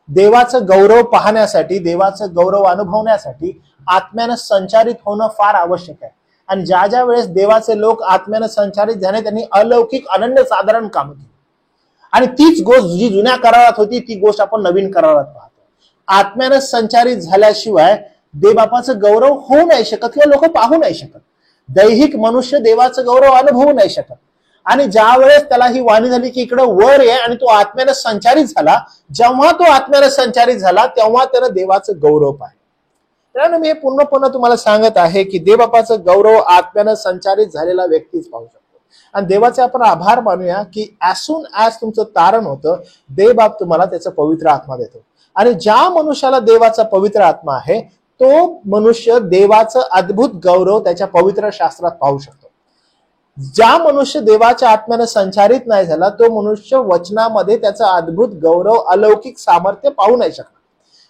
देवाचं गौरव पाहण्यासाठी, देवाचं गौरव अनुभवण्यासाठी आत्म्यानं संचारित होणं फार आवश्यक आहे. आणि ज्या ज्या वेळेस देवाचे लोक आत्म्यानं संचारित झाले त्यांनी अलौकिक अनन्यसाधारण काम केली. आणि तीच गोष्ट जी जुन्या करारात होती ती गोष्ट आपण नवीन करारात पाहतो. आत्म्यानं संचारित झाल्याशिवाय देवबापाचं गौरव होऊ नाही शकत किंवा लोक पाहू नाही शकत. दैहिक मनुष्य देवाचं गौरव अनुभवू नाही शकत. आणि ज्या वेळेस त्याला ही वाणी झाली की इकडं वर आहे आणि तो आत्म्यानं संचारित झाला, जेव्हा तो आत्म्यानं संचारित झाला तेव्हा त्यानं देवाचं गौरव पाहिलं. त्यामुळे मी हे पूर्ण तुम्हाला सांगत आहे की देवबापाचं गौरव आत्म्यानं संचारित झालेला व्यक्तीच पाहू शकतो. आणि देवाचे आपण आभार मानूया की ऍज सून ऍज तुमचं तारण होतं, देवबाप तुम्हाला त्याचा पवित्र आत्मा देतो. आणि ज्या मनुष्याला देवाचा पवित्र आत्मा आहे तो मनुष्य देवाचं अद्भुत गौरव त्याच्या पवित्र शास्त्रात पाहू शकतो. ज्या मनुष्य देवाच्या आत्म्यानं संचारित नाही झाला तो मनुष्य वचनामध्ये त्याचा अद्भुत गौरव अलौकिक सामर्थ्य पाहू नाही शकणार.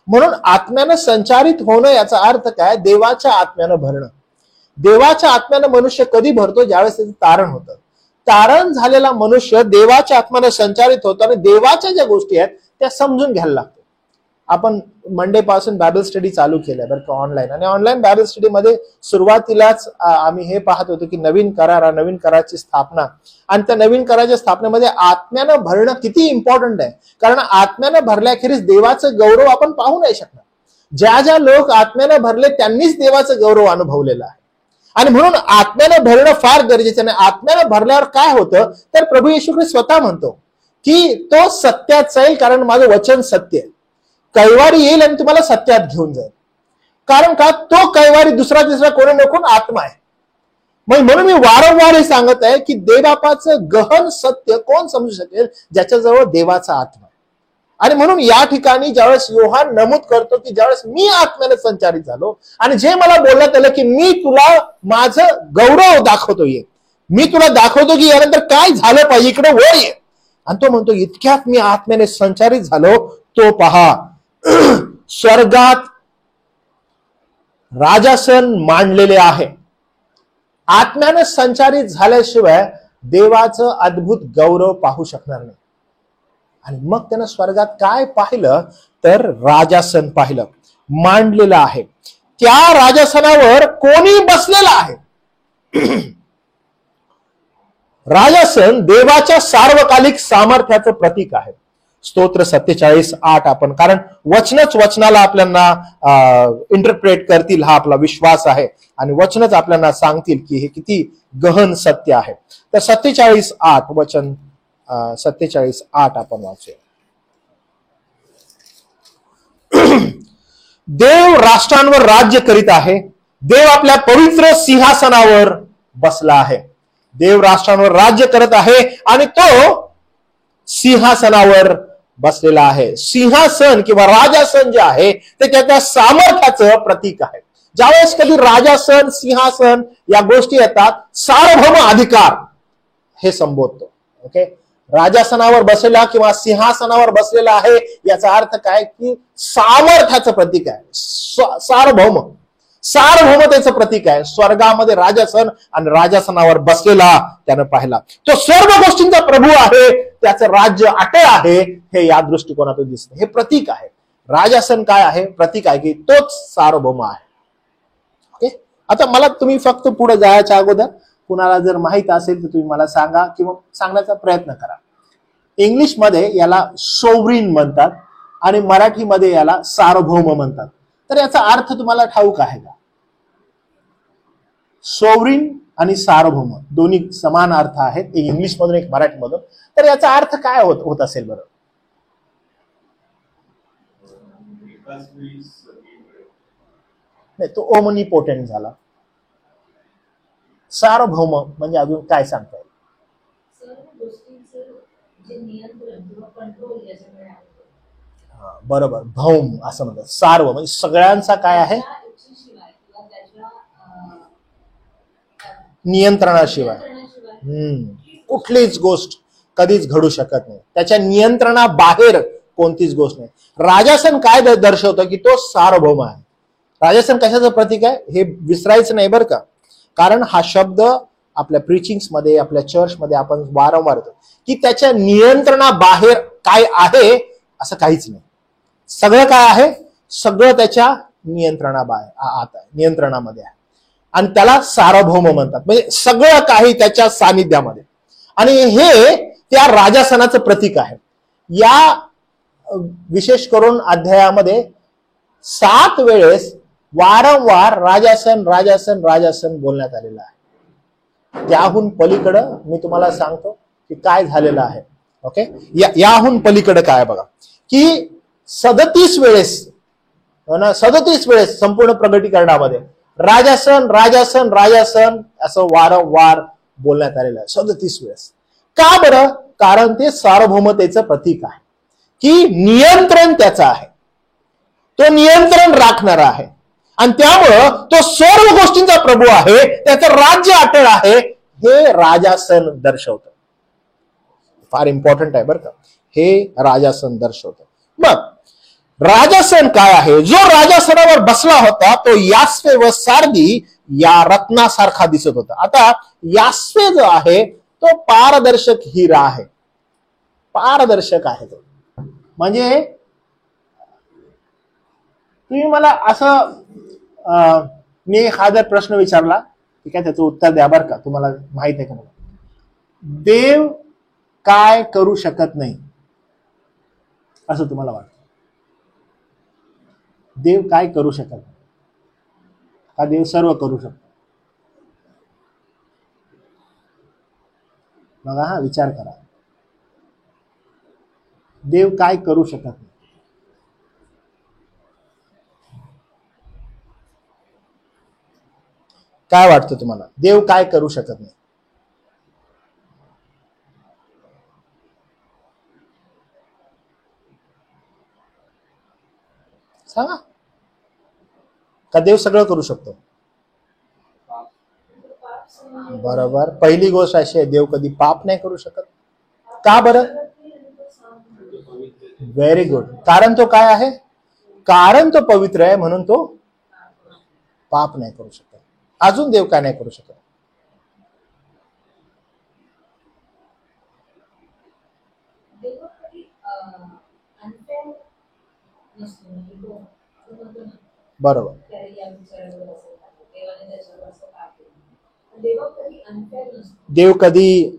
म्हणून आत्म्यानं संचारित होणं याचा अर्थ काय? देवाच्या आत्म्यानं भरणं. देवाच्या आत्म्यानं मनुष्य कधी भरतो? ज्यावेळेस त्याचं तारण होतं. तारण झालेला मनुष्य देवाच्या आत्म्यानं संचारित होतो आणि देवाच्या ज्या गोष्टी आहेत त्या समजून घ्यायला लागतो. आपण मंडे पासून बायबल स्टडी चालू केलंय बरं का, ऑनलाईन. आणि ऑनलाईन बायबल स्टडी मध्ये सुरुवातीलाच आम्ही हे पाहत होतो की नवीन कराराची स्थापना, आणि त्या नवीन कराराच्या स्थापनेमध्ये आत्म्यानं भरणं किती इम्पॉर्टंट आहे. कारण आत्म्यानं भरल्याखेरीज देवाचं गौरव आपण पाहू नाही शकणार. ज्या ज्या लोक आत्म्यानं भरले त्यांनीच देवाचं गौरव अनुभवलेलं आहे. आणि म्हणून आत्म्यानं भरणं फार गरजेचं आहे. आत्म्यानं भरल्यावर काय होतं तर प्रभू येशू ख्रिस्त स्वतः म्हणतो की तो सत्यात जाईल कारण माझं वचन सत्य आहे. कैवारी येईल आणि तुम्हाला सत्यात घेऊन जाईल. कारण का? तो कैवारी दुसरा तिसरा कोणी नको, आत्मा आहे. म्हणून मी वारंवार हे सांगत आहे की देवबापाचं गहन सत्य कोण समजू शकेल? ज्याच्याजवळ देवाचा आत्मा आहे. आणि म्हणून या ठिकाणी ज्यावेळेस योहान नमूद करतो की ज्यावेळेस मी आत्म्याने संचारित झालो आणि जे मला बोलण्यात आलं की मी तुला माझं गौरव दाखवतोय, मी तुला दाखवतो की यानंतर काय झालं पाहिजे, इकडे वर ये. आणि तो म्हणतो इतक्यात मी आत्म्याने संचारित झालो, तो पहा स्वर्गात राजासन मांडलेले आहे. आत्म्यानं संचारित झाल्याशिवाय देवाचं अद्भुत गौरव पाहू शकणार नाही. आणि मग त्यानं स्वर्गात काय पाहिलं तर राजासन पाहिलं, मांडलेलं आहे. त्या राजासनावर कोणी बसलेला आहे. राजासन देवाच्या सार्वकालिक सामर्थ्याचं प्रतीक आहे. स्तोत्र 47:8 आपण, कारण वचनच वचनाला आपल्याला इंटरप्रेट करतील हा आपला विश्वास आहे. आणि वचनच आपल्याला सांगतील की हे किती गहन सत्य आहे. तर 47:8 वचन 47:8 आपण वाचूया. देव राष्ट्रांवर राज्य करीत आहे, देव आपल्या पवित्र सिंहासनावर बसला आहे. देव राष्ट्रांवर राज्य करत आहे आणि तो सिंहासनावर बसलेला आहे. सिंहासन किंवा राजासन जे आहे ते त्याच्या सामर्थ्याचं प्रतीक आहे. ज्यावेळेस कधी राजासन सिंहासन या गोष्टी येतात, सार्वभौम अधिकार हे संबोधतो. ओके, राजासनावर बसलेला किंवा सिंहासनावर बसलेला आहे याचा अर्थ काय की सामर्थ्याचं प्रतीक आहे. सार्वभौम सार्वभौमतेचं प्रतीक आहे. स्वर्गामध्ये राजासन आणि राजासनावर बसलेला त्यानं पाहिला. तो सर्व गोष्टींचा प्रभू आहे, त्याचं राज्य अटळ आहे, हे या दृष्टिकोनातून दिसतं. हे प्रतीक आहे. राजासन काय आहे? प्रतीक आहे की तोच सार्वभौम आहे. ओके, आता मला तुम्ही फक्त पुढे जायच्या अगोदर कुणाला जर माहित असेल तर तुम्ही मला सांगा किंवा सांगण्याचा प्रयत्न करा. इंग्लिशमध्ये याला सोव्हरीन म्हणतात आणि मराठीमध्ये याला सार्वभौम म्हणतात. तर याचा अर्थ तुम्हाला ठाऊक आहे का? सोव्हरीन आणि सार्वभौम दोन्ही समान अर्थ आहेत, एक इंग्लिश मधून एक मराठीमधून. तर याचा अर्थ काय होत असेल बरं? नाही, तो ओमनीपोटेंट झाला. सार्वभौम म्हणजे अजून काय सांगता येईल? बरोबर, भौम असं म्हणतात. सार्व म्हणजे सगळ्यांचा काय आहे? नियंत्रणाशिवाय कुठलीच गोष्ट कधीच घडू शकत नाही. त्याच्या नियंत्रणाबाहेर कोणतीच गोष्ट नाही. राजासन काय दर्शवतं की तो सार्वभौम आहे. राजासन कशाचं प्रतीक आहे हे विसरायचं नाही बरं का. कारण हा शब्द आपल्या प्रीचिंग्स मध्ये, आपल्या चर्चमध्ये आपण वारंवार येतो की त्याच्या नियंत्रणाबाहेर काय आहे असं काहीच नाही. सगळं काय आहे? सगळं त्याच्या नियंत्रणाबाहेर आता नियंत्रणामध्ये आहे आणि त्याला सार्वभौम म्हणतात. म्हणजे सगळं काही त्याच्या सानिध्यामध्ये. आणि हे त्या राजासनाचं प्रतीक आहे. या विशेष करून अध्यायामध्ये 7 वेळेस वारंवार राजासन राजासन राजासन बोलण्यात आलेलं आहे. त्याहून पलीकडं मी तुम्हाला सांगतो की काय झालेलं आहे. ओके, याहून पलीकडे काय बघा की 37 वेळेस संपूर्ण प्रगटीकरणामध्ये राजासन राजासन राजासन असं वारंवार बोलण्यात आलेलं आहे. 37 वेळेस. का बरं? कारण ते सार्वभौमतेचं प्रतीक आहे की नियंत्रण त्याचं आहे, तो नियंत्रण राखणारा आहे आणि त्यामुळं तो सर्व गोष्टींचा प्रभू आहे, त्याचं राज्य अटळ आहे, हे राजासन दर्शवतं. फार इम्पॉर्टंट आहे बरं का, हे राजासन दर्शवतं. मग राजासन काय आहे? जो राजासनावर बसला होता तो यास्वे व सारदी या रत्नासारखा दिसत होता. आता यास्वे जो आहे तो पारदर्शक हिरा आहे. पारदर्शक आहे तो. म्हणजे तुम्ही मला असं मी एखादा प्रश्न विचारला, ठीक आहे, त्याचं उत्तर द्या बरं का. तुम्हाला माहित आहे का मला, देव काय करू शकत नाही असं तुम्हाला वाटतं? देव काय करू शकत नाही का देव सर्व करू शकतो? बघा, हा विचार करा. देव काय करू शकत नाही? काय वाटतं तुम्हाला? देव काय करू शकत नाही? सांगा. का देव सगळं करू शकतो? बरोबर. पहिली गोष्ट अशी आहे, देव कधी पाप नाही करू शकत. का बरं? Very good. कारण तो काय आहे? कारण तो पवित्र आहे म्हणून तो पाप नाही करू शकत. अजून देव काय नाही करू शकत? बरोबर. देव कधी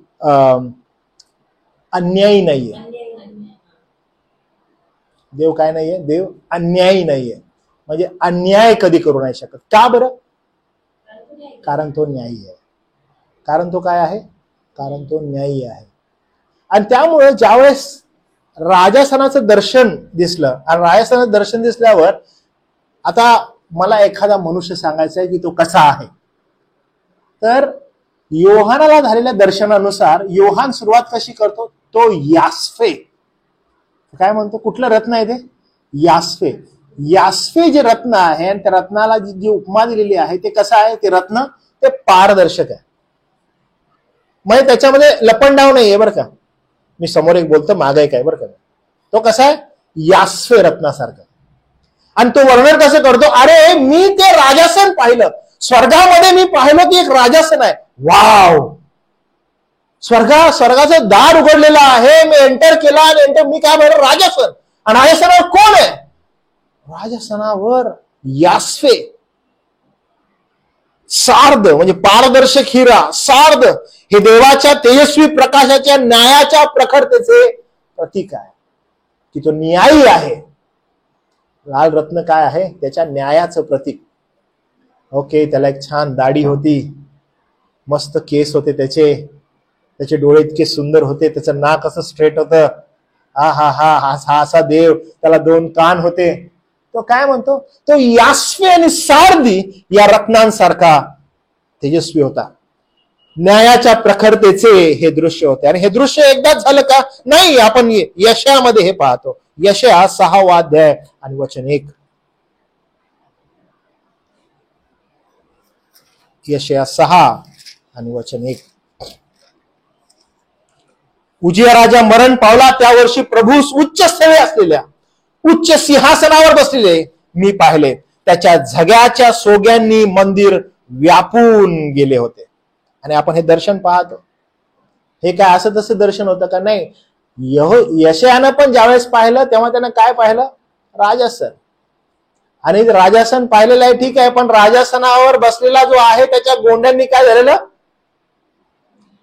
अन्यायी नाहीये. देव काय नाहीये? देव अन्यायी नाहीये. म्हणजे अन्याय कधी करू नाही शकत. का बरं? कारण तो न्यायी आहे. कारण तो काय आहे? कारण तो न्यायी आहे. आणि त्यामुळे ज्यावेळेस राजासनाचं दर्शन दिसलं आणि राजासनाचं दर्शन दिसल्यावर आता मला एखादा मनुष्य सांगायचा आहे की तो कसा आहे, तर योहानाला झालेल्या दर्शनानुसार योहान सुरुवात कशी करतो? तो यास्फे काय म्हणतो? कुठलं रत्न आहे ते? यास्फे. यास्फे जे रत्न आहे आणि त्या रत्नाला जी उपमा दिलेली आहे ते कसं आहे? ते रत्न ते पारदर्शक आहे. म्हणजे त्याच्यामध्ये लपंडाव नाहीये बरं का. मी समोर एक बोलतो, मागे एक आहे बरं का. तो कसा आहे? यास्फे रत्नासारखा. आणि तो वर्णन कसं करतो, अरे मी ते राजासन पाहिलं, स्वर्गामध्ये मी पाहिलं की एक राजासन आहे. वाव, स्वर्गाचं दार उघडलेलं आहे, मी एंटर केला आणि मी काय पाहिलं, राजासन. आणि राजासनावर कोण आहे? राजासनावर यास्वे, सार्द म्हणजे पारदर्शक हिरा, सार्द हे देवाच्या तेजस्वी प्रकाशाच्या न्यायाच्या प्रखरतेचे प्रतीक आहे, की तो न्यायी आहे. लाल रत्न काय आहे? त्याच्या न्यायाचं प्रतीक. ओके, त्याला एक छान दाढी होती, मस्त केस होते त्याचे डोळे इतके सुंदर होते, त्याचं नाक असं स्ट्रेट होतं. हा हा हा हा असा देव, त्याला 2 कान होते. तो काय म्हणतो, तो यास्वे आणि सारदी या रत्नांसारखा तेजस्वी होता. न्यायाच्या प्रखरतेचे हे दृश्य होते. आणि हे दृश्य एकदाच झालं का? नाही, आपण यशामध्ये हे पाहतो. यशया 6वा अध्याय आणि वचन 1. यशया 6 आणि वचन 1. उजिया राजा मरण पावला त्या वर्षी प्रभू उच्च स्थळे असलेल्या, उच्च सिंहासनावर बसलेले मी पाहिले. त्याच्या झग्याच्या सोग्यांनी मंदिर व्यापून गेले होते. आणि आपण हे दर्शन पाहतो. हे काय असं तसं दर्शन होतं का? नाही. यशयानं पण ज्यावेळेस पाहिलं तेव्हा त्यानं काय पाहिलं? राजासन. आणि राजासन पाहिलेलं आहे, ठीक आहे, पण राजासनावर बसलेला जो आहे त्याच्या गोंड्यांनी काय झालेलं?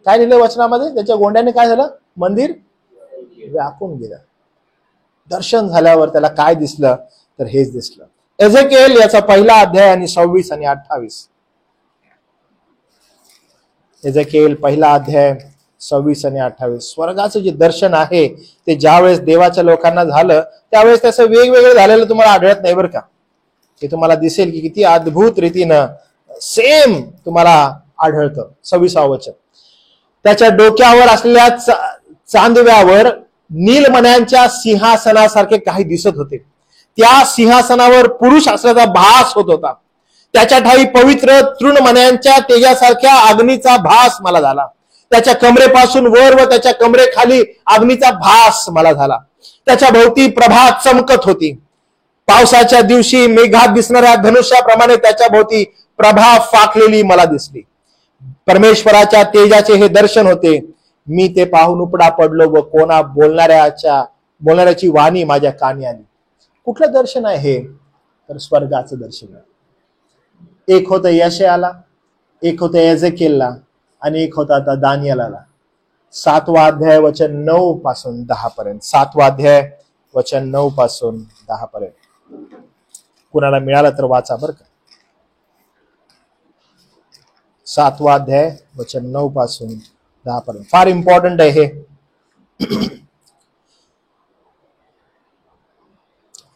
काय लिहिलं वचनामध्ये? त्याच्या गोंड्यांनी काय झालं? मंदिर व्यापून गेलं. दर्शन झाल्यावर त्याला काय दिसलं? तर हेच दिसलं. एझेकिएल याचा 1ला अध्याय आणि 26 आणि 28. एझेकिएल 1ला अध्याय 26 आणि 28. स्वर्गाचं जे दर्शन आहे ते ज्यावेळेस देवाच्या लोकांना झालं त्यावेळेस त्याचं वेगवेगळं झालेलं तुम्हाला आढळत नाही बरं का. हे तुम्हाला दिसेल की किती अद्भुत रीतीनं सेम तुम्हाला आढळतं. 26वा वचन. त्याच्या डोक्यावर असलेल्या चांदव्यावर नीलमण्यांच्या सिंहासनासारखे काही दिसत होते. त्या सिंहासनावर पुरुष असल्याचा भास होत होता. त्याच्या ठाई पवित्र तृणमण्यांच्या तेजासारख्या अग्नीचा भास मला झाला. त्याच्या कमरेपासून वर व त्याच्या कमरेखाली अग्नीचा भास मला झाला. त्याच्या भोवती प्रभा चमकत होती. पावसाच्या दिवशी मेघात दिसणाऱ्या धनुष्याप्रमाणे त्याच्या भोवती प्रभा फाकलेली मला दिसली. परमेश्वराच्या तेजाचे हे दर्शन होते. मी ते पाहून उपडा पडलो व कोणा बोलणाऱ्याची वाणी माझ्या कानी आली. कुठलं दर्शन आहे हे? तर स्वर्गाचं दर्शन आहे. एक होतं यशयाला, एक होतं एझेकिएलला आणि एक होता आता दानिएलाला. 7वा अध्याय वचन 9 पासून 10 पर्यंत. 7वा अध्याय वचन 9 पासून 10 पर्यंत. कुणाला मिळालं तर वाचा बरं का. 7वा अध्याय वचन 9 पासून 10 पर्यंत. फार इम्पॉर्टंट आहे हे.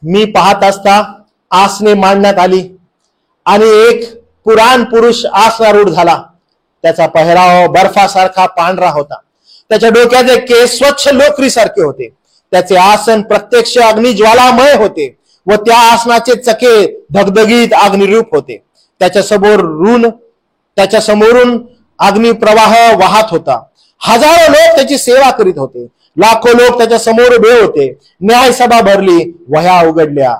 मी पाहत असता आसने मांडण्यात आली आणि एक पुराण पुरुष आसनारूढ झाला. त्याचा पहिराव बर्फासारखा पांढरा होता. त्याच्या डोक्याचे केस स्वच्छ लोकरीसारखे होते. त्याचे आसन प्रत्यक्ष अग्निज्वालामय होते व त्या आसनाचे चके धगधगीत अग्निरूप होते. त्याच्या समोरून अग्निप्रवाह वाहत होता. हजारो लोक त्याची सेवा करीत होते. लाखो लोक त्याच्या समोर उभे होते. न्यायसभा भरली, वह्या उघडल्या.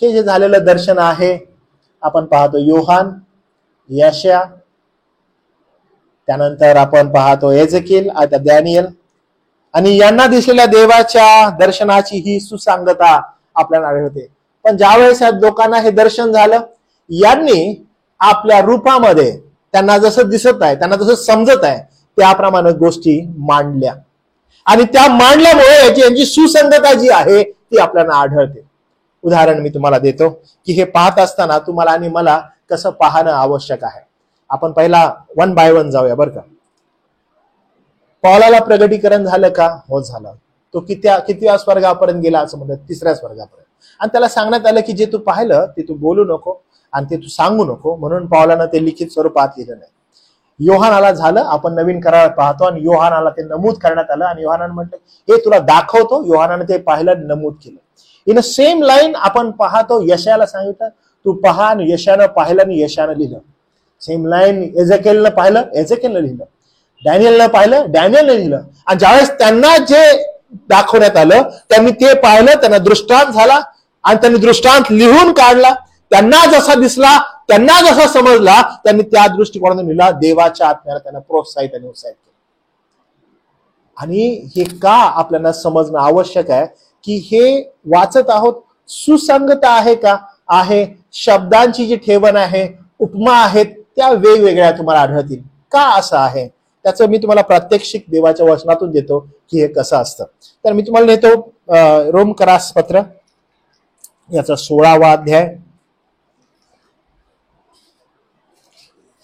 हे जे झालेलं दर्शन आहे आपण पाहतो योहान, यशया, त्यानंतर आपण पाहतो एझेकिएल, आता दानिएल. आणि यांना दिसलेल्या देवाच्या दर्शनाची ही सुसंगता आपल्याला आढळते. पण ज्यावेळेस या लोकांना हे दर्शन झालं, यांनी आपल्या रूपामध्ये त्यांना जसं दिसत आहे, त्यांना जसं समजत आहे त्याप्रमाणे गोष्टी मांडल्या. आणि त्या मांडल्यामुळे यांची सुसंगता जी आहे ती आपल्याला आढळते. उदाहरण मी तुम्हाला देतो की हे पाहत असताना तुम्हाला आणि मला कसं पाहणं आवश्यक आहे. आपण पहिला 1 बाय 1 जाऊया बरं का. पौलाला प्रगटीकरण झालं का? हो झालं. तो कितव्या स्वर्गापर्यंत गेला असं म्हणतात? 3ऱ्या स्वर्गापर्यंत. आणि त्याला सांगण्यात आलं की जे तू पाहिलं ते तू बोलू नको आणि ते तू सांगू नको, म्हणून पौलानं ते लिखित स्वरूपात लिहिलं नाही. योहानाला झालं, आपण नवीन करार पाहतो आणि योहानाला ते नमूद करण्यात आलं आणि योहानानं म्हटलं हे तुला दाखवतो. योहानानं ते पाहिलं, नमूद केलं. इन सेम लाईन आपण पाहतो यशाला सांगितलं तू पहा आणि यशानं पाहिलं आणि यशानं लिहिलं. सेम लाईन एझेकिएलनं पाहिलं, एझेकिएलनं लिहिलं. डॅनिएलनं पाहिलं, डॅनिएलनं लिहिलं. आणि ज्यावेळेस त्यांना जे दाखवण्यात आलं. त्यांनी ते पाहिलं, त्यांना दृष्टांत झाला आणि त्यांनी दृष्टांत लिहून काढला. त्यांना जसा दिसला, त्यांना जसा समजला, त्यांनी त्या दृष्टिकोनातून लिहिला. देवाच्या आत्म्याला त्यांना प्रोत्साहित आणि उत्साहित केलं. आणि हे का आपल्याला समजणं आवश्यक आहे की हे वाचत आहोत, सुसंगत आहे का? आहे. शब्दांची जी ठेवण आहे, उपमा आहेत, त्या वेगवेगळ्या तुम्हाला आढळतील. का असं आहे त्याचं मी तुम्हाला प्रात्यक्षिक देवाच्या वचनातून देतो की हे कसं असतं. तर मी तुम्हाला नेतो रोमकरास पत्र याचा 16वा अध्याय.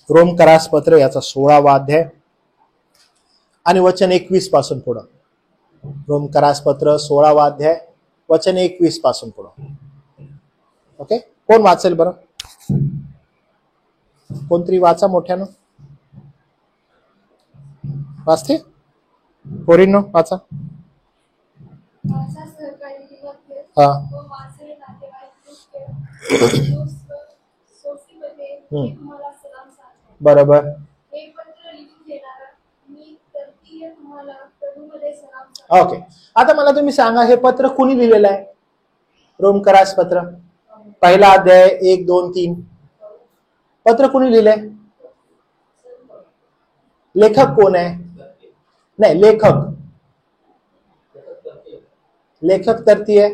रोमकरास पत्र याचा 16वा अध्याय आणि वचन 21 पासून पुढं. रोमकरास पत्र 16वा अध्याय वचन 21 पासून पुढं. ओके, कोण वाचेल बरं? कोणतरी वाचा मोठ्यानं. वाचते? पोरींनो वाचा. हा. बरोबर. ओके, आता मला तुम्ही सांगा, हे पत्र कुणी लिहिलेलं आहे? रोमकरास पत्र पहिला अध्याय 1, 2, 3 पत्र कुणी लिहिलंय? लेखक कोण आहे? नाही, लेखक तरती आहे.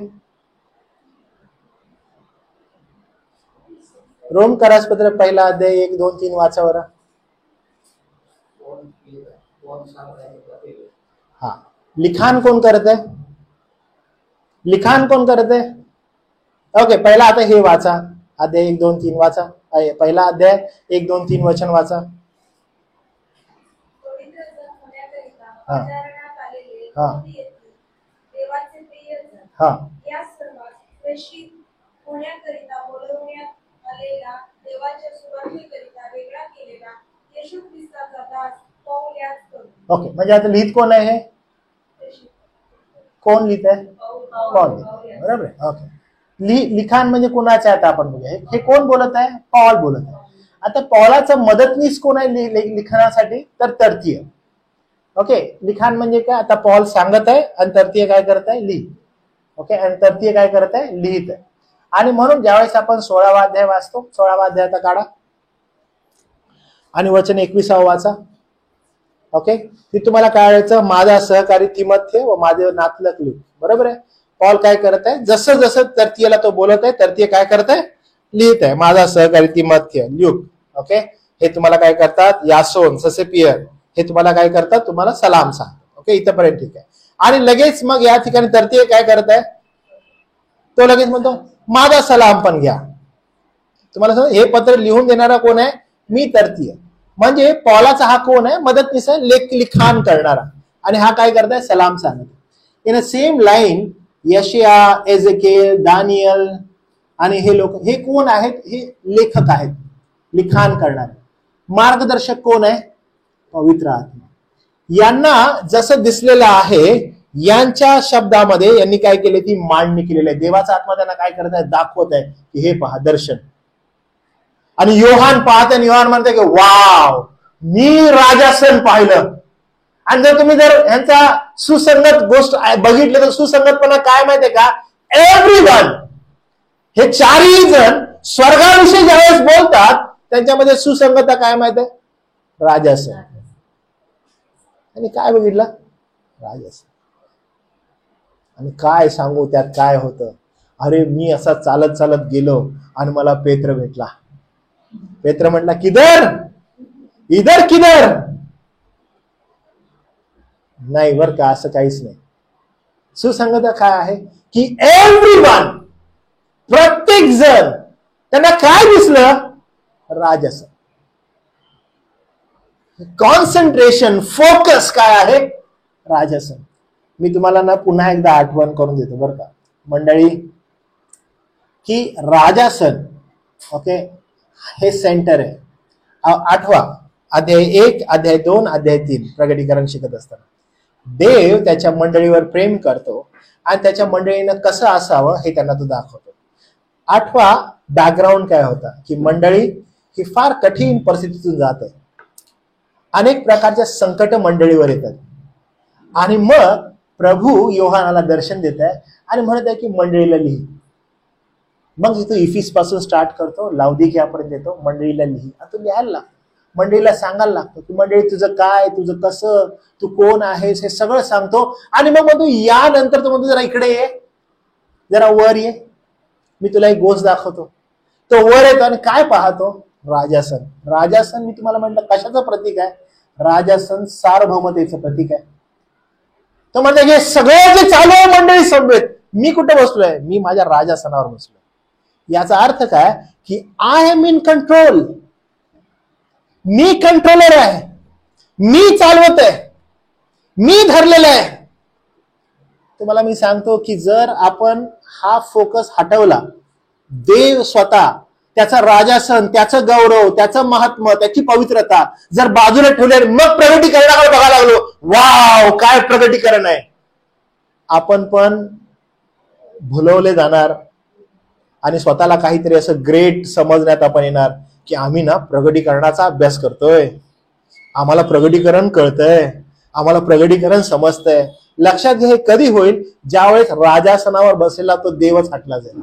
रोमकरास पत्र पहिला अध्याय 1, 2, 3 वाचा बरं. हा, लिखाण कोण करत आहे? लिखाण कोण करत आहे? ओके, पहिला आता हे वाचा, अध्याय 1, 2, 3 वाचा. पहिला अध्याय 1, 2, 3 वचन वाचा. हा हा हा ओके, म्हणजे आता लिहित कोण आहे? हे कोण लिहित आहे? पॉल. बरोबर आहे. ओके, लिखाण म्हणजे कोणाचं आहे आता आपण बघूया. हे कोण बोलत आहे? पॉल बोलत आहे. आता पॉलाचा मदतनीस कोण आहे लिखाणासाठी? तर तर्तीय. ओके, लिखाण म्हणजे काय? आता पॉल सांगत आहे आणि तर्तीय काय करत आहे? लिहित. ओके, आणि तर्तीय काय करत आहे? लिहित आहे. आणि म्हणून ज्यावेळेस आपण 16वा अध्याय वाचतो, 16वा अध्याय आता काढा आणि वचन 21 वाचा. ओके, ती तुम्हाला काय करायचं? माझा सहकारी तिमोथेय व माझे नातलग ल्यूक. बरोबर आहे. पॉल काय करत आहे? जसं जसं तर्तीयला तो बोलत आहे, तर्तीय काय करत आहे? लिहित आहे. माझा सहकारी तिमोथेय, ल्यूक. ओके, हे तुम्हाला काय करतात? यासोन, ससेपियर, हे तुम्हाला काय करतात? तुम्हाला सलाम सांगतात. ओके, इथपर्यंत ठीक आहे. आणि लगेच मग या ठिकाणी तर्तीय काय करत आहे? तो लगेच म्हणतो माझा सलाम पण घ्या. तुम्हाला सांग, हे पत्र लिहून देणारा कोण आहे? मी तर्तीय. म्हणजे पॉलाचा हा कोण आहे? मदतनीस आहे, लिखाण करणारा. आणि हा काय करताय? सलाम सांगत. इन अ सेम लाईन यशिया, एझेकिएल, दानियल आणि हे लोक, हे कोण आहेत? हे लेखक आहेत, लिखाण करणारे. मार्गदर्शक कोण आहे? पवित्र आत्मा. यांना जसं दिसलेलं आहे, यांच्या शब्दामध्ये यांनी काय केले? ती मांडणी केलेली आहे. देवाचा आत्मा त्यांना काय करत आहे? दाखवत आहे की हे पहा, दर्शन. आणि योहान पाहते आणि योहान म्हणते की वाव, मी राजासन पाहिलं. आणि जर तुम्ही यांचा सुसंगत गोष्ट बघितली तर सुसंगतपणा काय माहितीये का? एव्हरीवन, हे चारही जण स्वर्गाविषयी ज्यावेळेस बोलतात त्यांच्यामध्ये सुसंगता काय माहितीये? राजासन. आणि काय बघितलं? राजासन. आणि काय सांगू त्यात काय होतं? अरे, मी असा चालत चालत गेलो आणि मला पेत्र भेटला. पेत्र म्हटला, किधर इधर किधर? नाही बर का, असं काहीच नाही. सुसंगता काय आहे की एव्हरीवन, प्रत्येक जण, त्यांना काय दिसलं? राजसन. कॉन्सन्ट्रेशन, फोकस काय आहे? राजसन. मी तुम्हाला ना पुन्हा एकदा आठवण करून देतो बरं का मंडळी, की राजासन, ओके, हे सेंटर आहे. आठवा अध्याय 1, अध्याय 2, अध्याय 3 प्रगटीकरण शिकत असताना देव त्याच्या मंडळीवर प्रेम करतो आणि त्याच्या मंडळीनं कसं असावं हे त्यांना तो दाखवतो. आठवा बॅकग्राऊंड काय होता? की मंडळी ही फार कठीण परिस्थितीतून जात आहे. अनेक प्रकारच्या संकट मंडळीवर येतात आणि मग प्रभू योहानाला दर्शन देत आहे आणि म्हणत आहे की मंडळीला लिही. मग तो इफिस पासून स्टार्ट करतो, लाउदिकियापर्यंत येतो, मंडळीला लिही. आता लिहायला लागतो, मंडळीला सांगायला लागतो की मंडळी तुझं काय, तुझं कसं, तू कोण आहेस हे सगळं सांगतो. आणि मग तू यानंतर तो म्हणतो जरा इकडे ये, जरा वर ये, मी तुला एक गोष्ट दाखवतो. तो वर येतो आणि काय पाहतो? राजासन. राजासन मी तुम्हाला म्हटलं कशाचं प्रतीक आहे? राजासन सार्वभौमतेचं प्रतीक आहे. तो म्हणतो हे सगळं जे चालू आहे मंडळी समवेत, मी कुठे बसलोय? मी माझ्या राजासनावर बसलोय. याचा अर्थ काय की आय एम इन कंट्रोल, मी कंट्रोलर आहे, मी चालवत आहे, मी धरलेलं आहे. तुम्हाला मी सांगतो की जर आपण हा फोकस हटवला, देव स्वतः, त्याचा राजासन, त्याचं गौरव, त्याचं महात्म्य, त्याची पवित्रता जर बाजूला ठेवले मग प्रगटीकरणाकडे बघायला लागलो, वाव काय प्रगटीकरण आहे, आपण पण भुलवले जाणार आणि स्वतःला काहीतरी असं ग्रेट समजण्यात आपण येणार की आम्ही ना प्रगटीकरणाचा अभ्यास करतोय, आम्हाला प्रगटीकरण कळतंय, आम्हाला प्रगटीकरण समजतंय. लक्षात घ्या, हे कधी होईल? ज्यावेळेस राजासनावर बसलेला तो देवच हटला जाईल.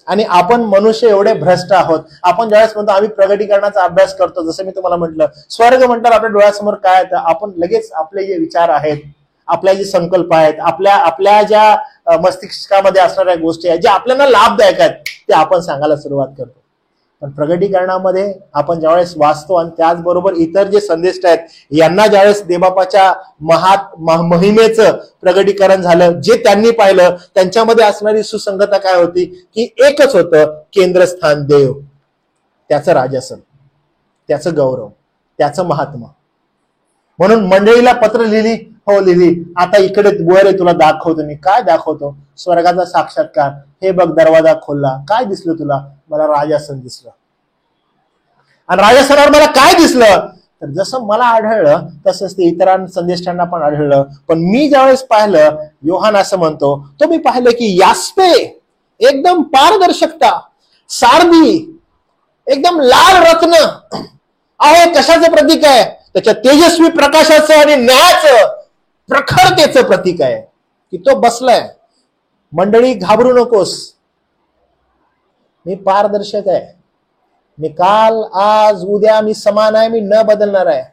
आणि आपण मनुष्य एवढे भ्रष्ट आहोत, आपण ज्यावेळेस म्हणतो आम्ही प्रगटीकरणाचा अभ्यास करतो, जसं मी तुम्हाला म्हटलं स्वर्ग म्हणतात आपल्या डोळ्यासमोर काय येतं, आपण लगेच आपले जे विचार आहेत, आपल्या जे संकल्प आहेत, आपल्या ज्या मस्तिष्कामध्ये असणाऱ्या गोष्टी आहेत, ज्या आपल्याला लाभदायक आहेत, ते आपण सांगायला सुरुवात करतो. पण प्रगटीकरणामध्ये आपण ज्यावेळेस वाचतो आणि त्याचबरोबर इतर जे संदेश आहेत यांना ज्यावेळेस देवबापाच्या महिमेचं प्रगटीकरण झालं, जे त्यांनी पाहिलं त्यांच्यामध्ये असणारी सुसंगता काय होती की एकच होतं, केंद्रस्थान देव, त्याचं राजासन, त्याचं गौरव, त्याचं महात्मा. म्हणून मंडळीला पत्र लिहिली, हो लिहिली. आता इकडे वर तुला दाखवतो. मी काय दाखवतो? स्वर्गाचा साक्षात्कार. हे बघ दरवाजा खोलला, काय दिसलं तुला? मला राजासन दिसलं. आणि राजासनावर मला काय दिसलं? तर जसं मला आढळलं तसंच ते इतर संदेष्टांना पण आढळलं. पण मी ज्यावेळेस पाहिलं, योहान असं म्हणतो, तो मी पाहिलं की यास्पे, एकदम पारदर्शकता, सारदी, एकदम लाल रत्न आहे. कशाचं प्रतीक आहे? त्याच्या तेजस्वी प्रकाशाचं आणि न्यायाचं, प्रखरतेचं प्रतीक आहे की तो बसलाय. मंडळी घाबरू नकोस, मी पारदर्शक आहे, मी काल आज उद्या मी समान आहे, मी न बदलणार आहे.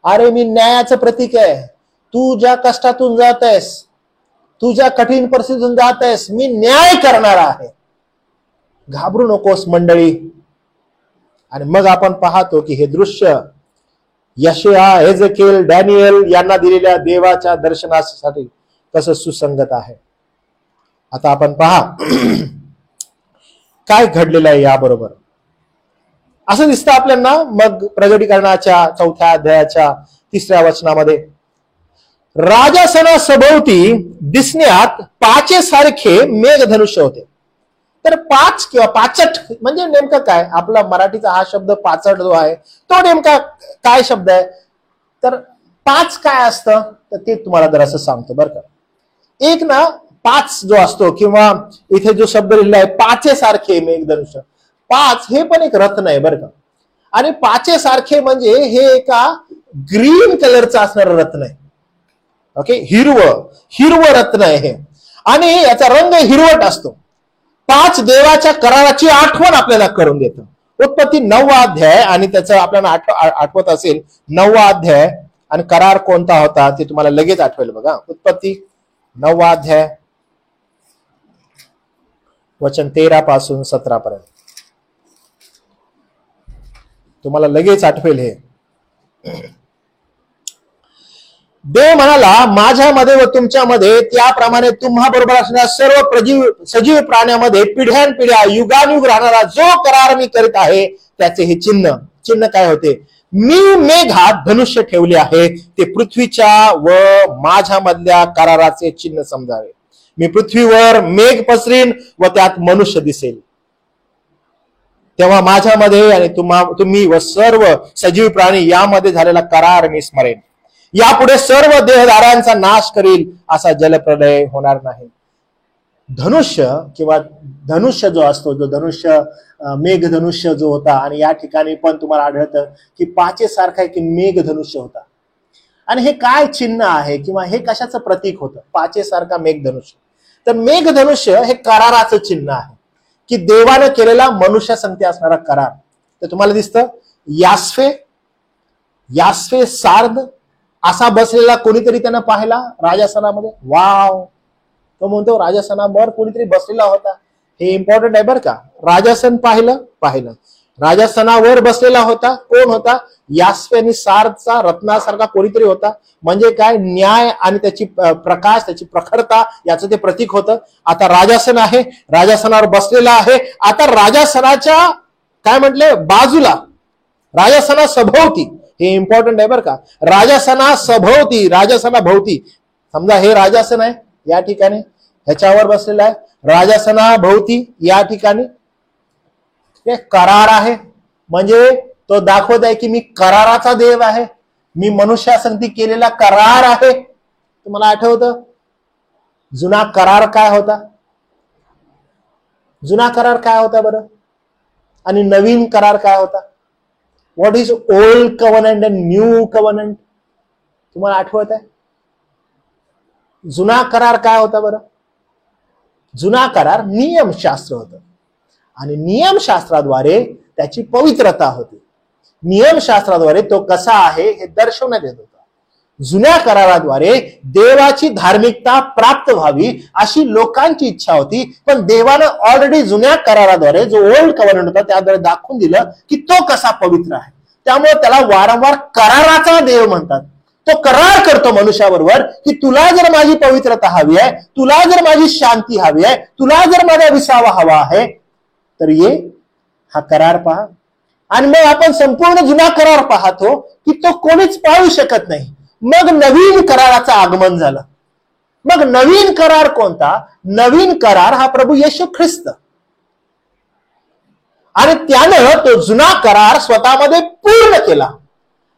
अरे मी न्यायाचं प्रतीक आहे. तू ज्या कष्टातून जात आहेस, तू ज्या कठीण परिस्थितीतून जात आहेस, मी न्याय करणार आहे. घाबरू नकोस मंडळी. आणि मग आपण पाहतो की हे दृश्य यशया, हेजेकिएल, डॅनियल यांना दिलेल्या देवाच्या दर्शनासाठी कसं सुसंगत आहे. आता आपण पहा काय घडलेलं आहे याबरोबर. असं दिसतं आपल्याला मग प्रगटीकरणाच्या 4थ्या अध्यायाच्या 3ऱ्या वचनामध्ये, राजासनासभोवती दिसण्यात पाचेसारखे मेघधनुष्य होते. तर 5 किंवा पाचट म्हणजे नेमकं काय? आपला मराठीचा हा शब्द पाचट जो आहे तो नेमका काय शब्द आहे? तर 5 काय असतं तर ते तुम्हाला जरासं सांगतो बरं का. एक ना 5 जो असतो किंवा इथे जो शब्द लिहिला आहे पाचेसारखे मेघधनुष्य, 5 हे पण एक रत्न आहे बरं का. आणि पाचेसारखे म्हणजे हे एका ग्रीन कलरचं असणारं रत्न आहे. ओके, हिरवं रत्न आहे हे, आणि याचा रंग हिरवट असतो. 5 देवाच्या कराराची आठवण आपल्याला करून देतं. उत्पत्ती 9वा अध्याय, आणि त्याचं आपल्याला आठवत असेल 9वा अध्याय आणि करार कोणता होता ते तुम्हाला लगेच आठवेल बघा. उत्पत्ती 9वा अध्याय वचन 13 पासून 17 पर्यंत तुम्हाला लगेच आठवेल. हे देव म्हणाला, माझ्यामध्ये व तुमच्यामध्ये त्याप्रमाणे तुम्हा बरोबर असणाऱ्या सर्व सजीव प्राण्यामध्ये पिढ्यानपिढ्या युगानुयुग राहणारा जो करार मी करीत आहे त्याचे हे चिन्ह काय होते? मी मेघात धनुष्य ठेवले आहे, ते पृथ्वीच्या व माझ्यामधल्या कराराचे चिन्ह समजावे. मी पृथ्वीवर मेघ पसरीन व त्यात मनुष्य दिसेल. तेव्हा माझ्यामध्ये आणि तुम्ही व सर्व सजीव प्राणी यामध्ये झालेला करार मी स्मरेन. यापुढे सर्व देहधारांचा नाश करील, असा जलप्रलय होणार नाही. धनुष्य किंवा धनुष्य जो असतो, जो धनुष्य मेघधनुष्य जो होता, आणि या ठिकाणी पण तुम्हाला आढळतं की पाचेसारखा एक मेघधनुष्य होता. आणि हे काय चिन्ह आहे किंवा हे कशाचं प्रतीक होतं? पाचेसारखा मेघधनुष्य. तर मेघधनुष्य हे कराराचं चिन्ह आहे, की देवानं केलेला मनुष्यासंगती असणारा करार. तर तुम्हाला दिसतं यास्फे सार्द असा बसलेला कोणीतरी त्यानं पाहिला राजासनामध्ये. वाव, तो म्हणतो राजासनावर कोणीतरी बसलेला होता. हे इम्पॉर्टंट आहे बरं का. राजासन पाहिलं राजासनावर बसलेला होता. कोण होता? यास्फे आणि सार्दचा रत्नासारखा कोणीतरी होता. म्हणजे काय? न्याय आणि त्याची प्रकाश, त्याची प्रखरता याचं ते प्रतीक होतं. आता राजासन आहे, राजासनावर बसलेला आहे. आता राजासनाच्या काय म्हटले बाजूला, राजासना सभोवती, हे इम्पॉर्टंट आहे बरं का. राजासना भोवती समजा हे राजासन आहे या ठिकाणी, ह्याच्यावर बसलेला आहे. राजासना भोवती या ठिकाणी करार आहे. म्हणजे तो दाखवत आहे की मी कराराचा देव आहे, मी मनुष्यासंगती केलेला करार आहे. तुम्हाला आठवतं जुना करार काय होता? जुना करार काय होता बरं? आणि नवीन करार काय होता? What is old कव्हनंट and new कव्हनंट? तुम्हाला आठवत आहे? जुना करार काय होता बरं? जुना करार नियमशास्त्र होतं आणि नियमशास्त्राद्वारे त्याची पवित्रता होती. नियमशास्त्राद्वारे तो कसा आहे हे दर्शवण्यात येत होता. जुन्या कराराद्वारे देवाची धार्मिकता प्राप्त व्हावी अशी लोकांची इच्छा होती. पण देवानं ऑलरेडी जुन्या कराराद्वारे जो ओल्ड कव्हनंट होता त्याद्वारे दाखवून दिलं की तो कसा पवित्र आहे. त्यामुळे त्याला वारंवार कराराचा देव म्हणतात. तो करार करतो मनुष्याबरोबर की तुला जर माझी पवित्रता हवी आहे, तुला जर माझी शांती हवी आहे, तुला जर माझा विसावा हवा आहे, तर ये हा करार पहा. आणि मग आपण संपूर्ण जुना करार पाहतो की तो कोणीच पाळू शकत नाही. मग नवीन कराराचं आगमन झालं. मग नवीन करार कोणता? नवीन करार हा प्रभू येशू ख्रिस्त. आणि त्यानं तो जुना करार स्वतःमध्ये पूर्ण केला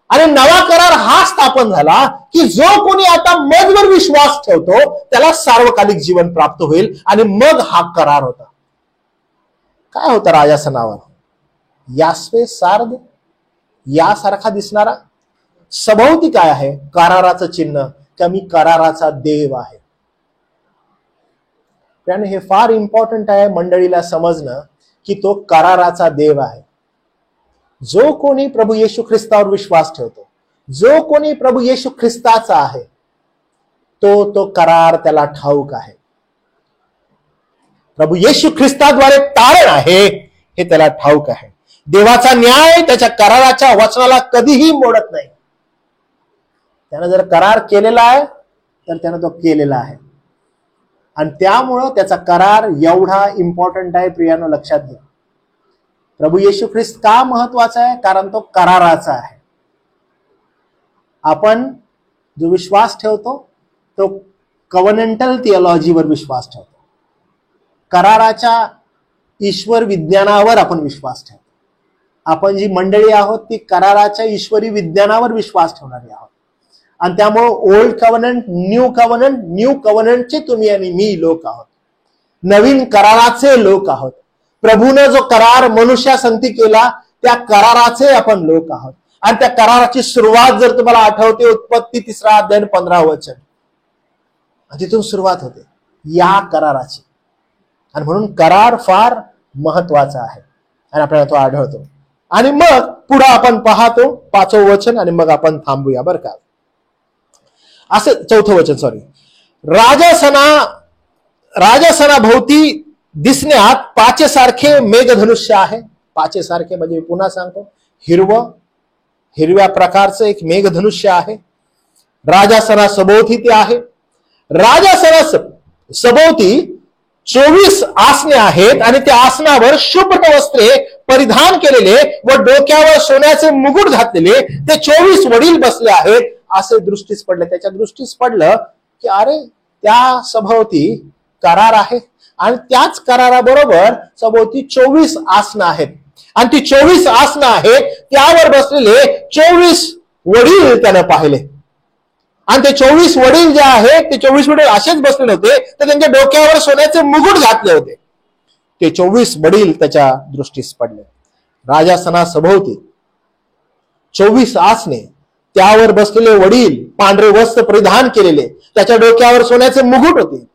आणि नवा करार हा स्थापन झाला की जो कोणी आता मजवर विश्वास ठेवतो त्याला सार्वकालिक जीवन प्राप्त होईल. आणि मग हा करार होता. काय होता राजासनावर? यास्वे सार्द यासारखा दिसणारा. सभोवती काय आहे? कराराचं चिन्ह, की मी कराराचा देव आहे. त्याने हे फार इम्पॉर्टंट आहे मंडळीला समजणं की तो कराराचा देव आहे. जो कोणी प्रभू येशू ख्रिस्तावर विश्वास ठेवतो, जो कोणी प्रभू येशू ख्रिस्ताचा आहे, तो करार त्याला ठाऊक आहे. प्रभू येशू ख्रिस्ताद्वारे तारण आहे हे त्याला ठाऊक आहे. देवाचा न्याय त्याच्या कराराच्या वचनाला कधीही मोडत नाही. त्यानं जर करार केलेला आहे तर त्यानं तो केलेला आहे. आणि त्यामुळं त्याचा करार एवढा इम्पॉर्टंट आहे. प्रियानो लक्षात घ्या. प्रभू येशू ख्रिस्त का महत्वाचा आहे? कारण तो कराराचा आहे. आपण जो विश्वास ठेवतो तो कव्हनंटल थिओलॉजीवर विश्वास ठेवतो. कराराच्या ईश्वर विज्ञानावर आपण विश्वास ठेवतो. आपण जी मंडळी आहोत ती कराराच्या ईश्वरी विज्ञानावर विश्वास ठेवणारी आहोत. आणि त्यामुळे ओल्ड कव्हनंट, न्यू कव्हनंटचे तुम्ही आणि मी लोक आहोत. नवीन कराराचे लोक आहोत. प्रभूने जो करार मनुष्यासंगती केला त्या कराराचे आपण लोक आहोत. आणि त्या कराराची सुरुवात जर तुम्हाला आठवते, उत्पत्ती 3 अध्याय 15 वचन, तिथून सुरुवात होते या कराराची. आणि म्हणून करार फार महत्वाचा आहे आणि आपल्याला तो आढळतो. आणि मग पुढे आपण पाहतो 5वं वचन आणि मग आपण थांबूया बरं का. असं 4थं वचन, सॉरी. राजासनाभोवती दिसण्यात पाचेसारखे मेघधनुष्य आहे. पाचेसारखे म्हणजे पुन्हा सांगतो, हिरव्या प्रकारचं एक मेघधनुष्य आहे. राजासना सभोवती ते आहे. राजासना सभोवती 24 आसने आहेत आणि त्या आसनावर शुभ्र वस्त्रे परिधान केलेले व डोक्यावर सोन्याचे मुकुट घातलेले ते 24 वडील बसले आहेत असे दृष्टीस पडले. त्याच्या दृष्टीस पडलं की अरे त्या सभोवती करार आहे आणि त्याच कराराबरोबर सभोवती 24 आसनं आहेत. आणि ती 24 आसनं आहेत त्यावर बसलेले 24 वडील त्यानं पाहिले. आणि ते 24 वडील जे आहेत ते 24 वडील असेच बसलेले होते तर त्यांच्या डोक्यावर सोन्याचे मुकुट घातले होते. ते 24 वडील त्याच्या दृष्टीस पडले. राजासना सभोवती 24 आसने त्यावर बसलेले वडील पांढरे वस्त्र परिधान केलेले, त्याच्या डोक्यावर सोन्याचे मुकुट होते.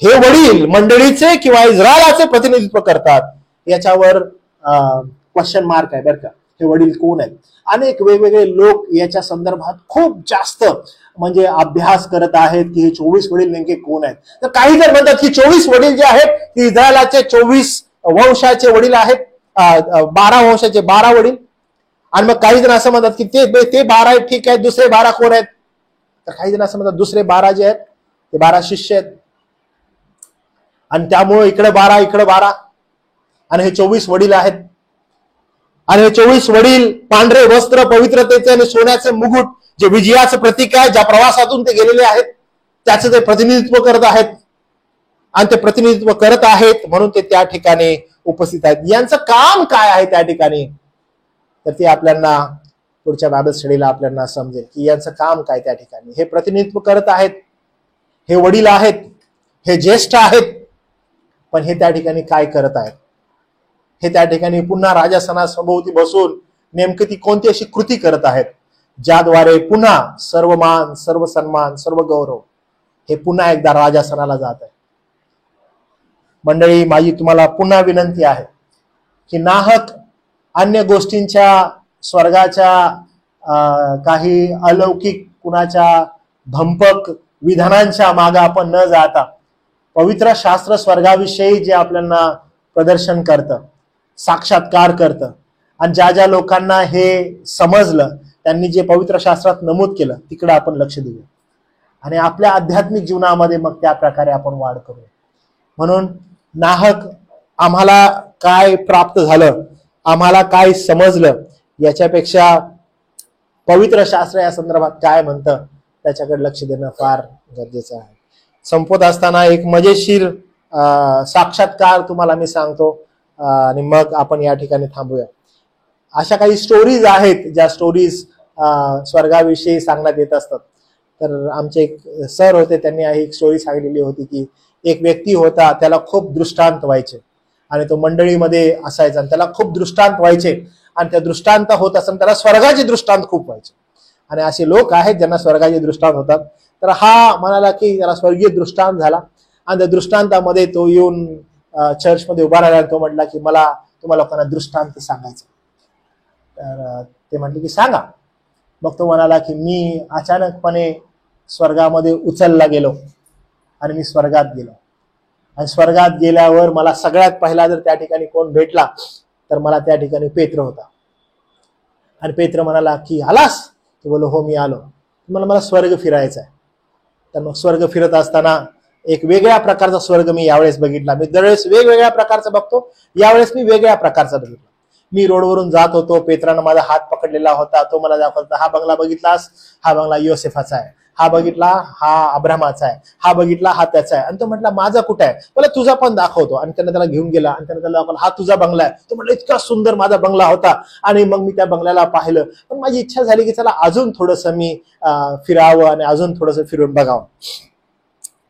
हे वडील मंडळीचे किंवा इस्रायलाचे प्रतिनिधित्व करतात. याच्यावर क्वेश्चन मार्क आहे बरं का. हे वडील कोण आहेत? अनेक वेगवेगळे लोक याच्या संदर्भात खूप जास्त म्हणजे अभ्यास करत आहेत की हे 24 वडील नेमके कोण आहेत. तर काही जण म्हणतात की 24 वडील जे आहेत ते इस्रायलाचे 24 वंशाचे वडील आहेत, 12 वंशाचे 12 वडील. आणि मग काही जण असं म्हणतात की ते 12 आहेत, ठीक आहे, दुसरे 12 कोण आहेत? तर काही जण असं म्हणतात दुसरे 12 जे आहेत ते 12 शिष्य आहेत, आणि त्यामुळे इकडे 12 इकडे 12 आणि हे 24 वडील आहेत. आणि हे 24 वडील पांढरे वस्त्र, पवित्रतेचे आणि सोन्याचे मुकुट, जे विजयाचं प्रतीक आहे, ज्या प्रवासातून ते गेलेले आहेत त्याचं ते प्रतिनिधित्व करत आहेत. आणि ते प्रतिनिधित्व करत आहेत म्हणून ते त्या ठिकाणी उपस्थित आहेत. यांचं काम काय आहे त्या ठिकाणी, तर ते आपल्याला पुढच्या बायबल स्टडीला आपल्याला समजेल की यांचं काम काय त्या ठिकाणी. हे प्रतिनिधित्व करत आहेत, हे वडील आहेत, हे ज्येष्ठ आहेत, पण हे त्या ठिकाणी काय करत आहेत? हे त्या ठिकाणी पुन्हा राजासनासभोवती बसून नेमकी ती कोणती अशी कृती करत आहेत ज्याद्वारे पुन्हा सर्व मान, सर्व सन्मान, सर्व गौरव हे पुन्हा एकदा राजासनाला जात आहे. मंडळी, माझी तुम्हाला पुन्हा विनंती आहे की नाहक अन्य गोष्टींच्या, स्वर्गाच्या काही अलौकिक कुणाच्या भंपक विधानांच्या मागे आपण न जाता पवित्र शास्त्र स्वर्गाविषयी जे आपल्याला प्रदर्शन करतं, साक्षात्कार करतं, आणि ज्या ज्या लोकांना हे समजलं त्यांनी जे पवित्र शास्त्रात नमूद केलं तिकडे आपण लक्ष देऊया आणि आपल्या आध्यात्मिक जीवनामध्ये मग त्या प्रकारे आपण वाढ करूया. म्हणून नाहक आम्हाला काय प्राप्त झालं, आम्हाला काय समजलं, याच्यापेक्षा पवित्र शास्त्र या संदर्भात काय म्हणतं त्याच्याकडे लक्ष देणं फार गरजेचं आहे. संपत असताना एक मजेशीर साक्षात्कार तुम्हाला मी सांगतो आणि मग आपण या ठिकाणी थांबूया. अशा काही स्टोरीज आहेत ज्या स्टोरीज स्वर्गाविषयी सांगण्यात येत असतात. तर आमचे एक सर होते, त्यांनी एक स्टोरी सांगितलेली होती की एक व्यक्ती होता, त्याला खूप दृष्टांत व्हायचे आणि तो मंडळीमध्ये असायचा आणि त्याला खूप दृष्टांत व्हायचे आणि त्या दृष्टांत होत असताना त्याला स्वर्गाचे दृष्टांत खूप व्हायचे. आणि असे लोक आहेत ज्यांना स्वर्गाचे दृष्टांत होतात. तर हा म्हणाला की त्याला स्वर्गीय दृष्टांत झाला आणि त्या दृष्टांतामध्ये तो येऊन चर्चमध्ये उभा राहिला. तो म्हटला की मला तुम्हाला लोकांना दृष्टांत सांगायचं. तर ते म्हटले की सांगा. मग तो म्हणाला की मी अचानकपणे स्वर्गामध्ये उचलला गेलो आणि मी स्वर्गात गेलो आणि स्वर्गात गेल्यावर मला सगळ्यात पहिला जर त्या ठिकाणी कोण भेटला तर मला त्या ठिकाणी पेत्र होता. आणि पेत्र म्हणाला की आलास? तो बोलो हो मी आलो. मला स्वर्ग फिरायचा आहे. तर मग स्वर्ग फिरत असताना एक वेगळ्या प्रकारचा स्वर्ग मी यावेळेस बघितला. मी दरवेळेस वेगवेगळ्या प्रकारचा बघतो, यावेळेस मी वेगळ्या प्रकारचा बघितला. मी रोडवरून जात होतो, पेत्रानं माझा हात पकडलेला होता. तो मला दाखवता, हा बंगला बघितलास, हा बंगला योसेफाचा आहे, हा बघितला हा अब्रामाचा आहे, हा बघितला हा त्याचा आहे. आणि तो म्हटला माझा कुठे आहे? मला तुझा पण दाखवतो. आणि त्याने त्याला घेऊन गेला आणि त्याने त्याला दाखवला हा तुझा बंगला आहे. तो म्हटलं इतका सुंदर माझा बंगला होता. आणि मग मी त्या बंगल्याला पाहिलं, पण माझी इच्छा झाली की चला अजून थोडंसं मी फिरावं आणि अजून थोडंसं फिरून बघावं.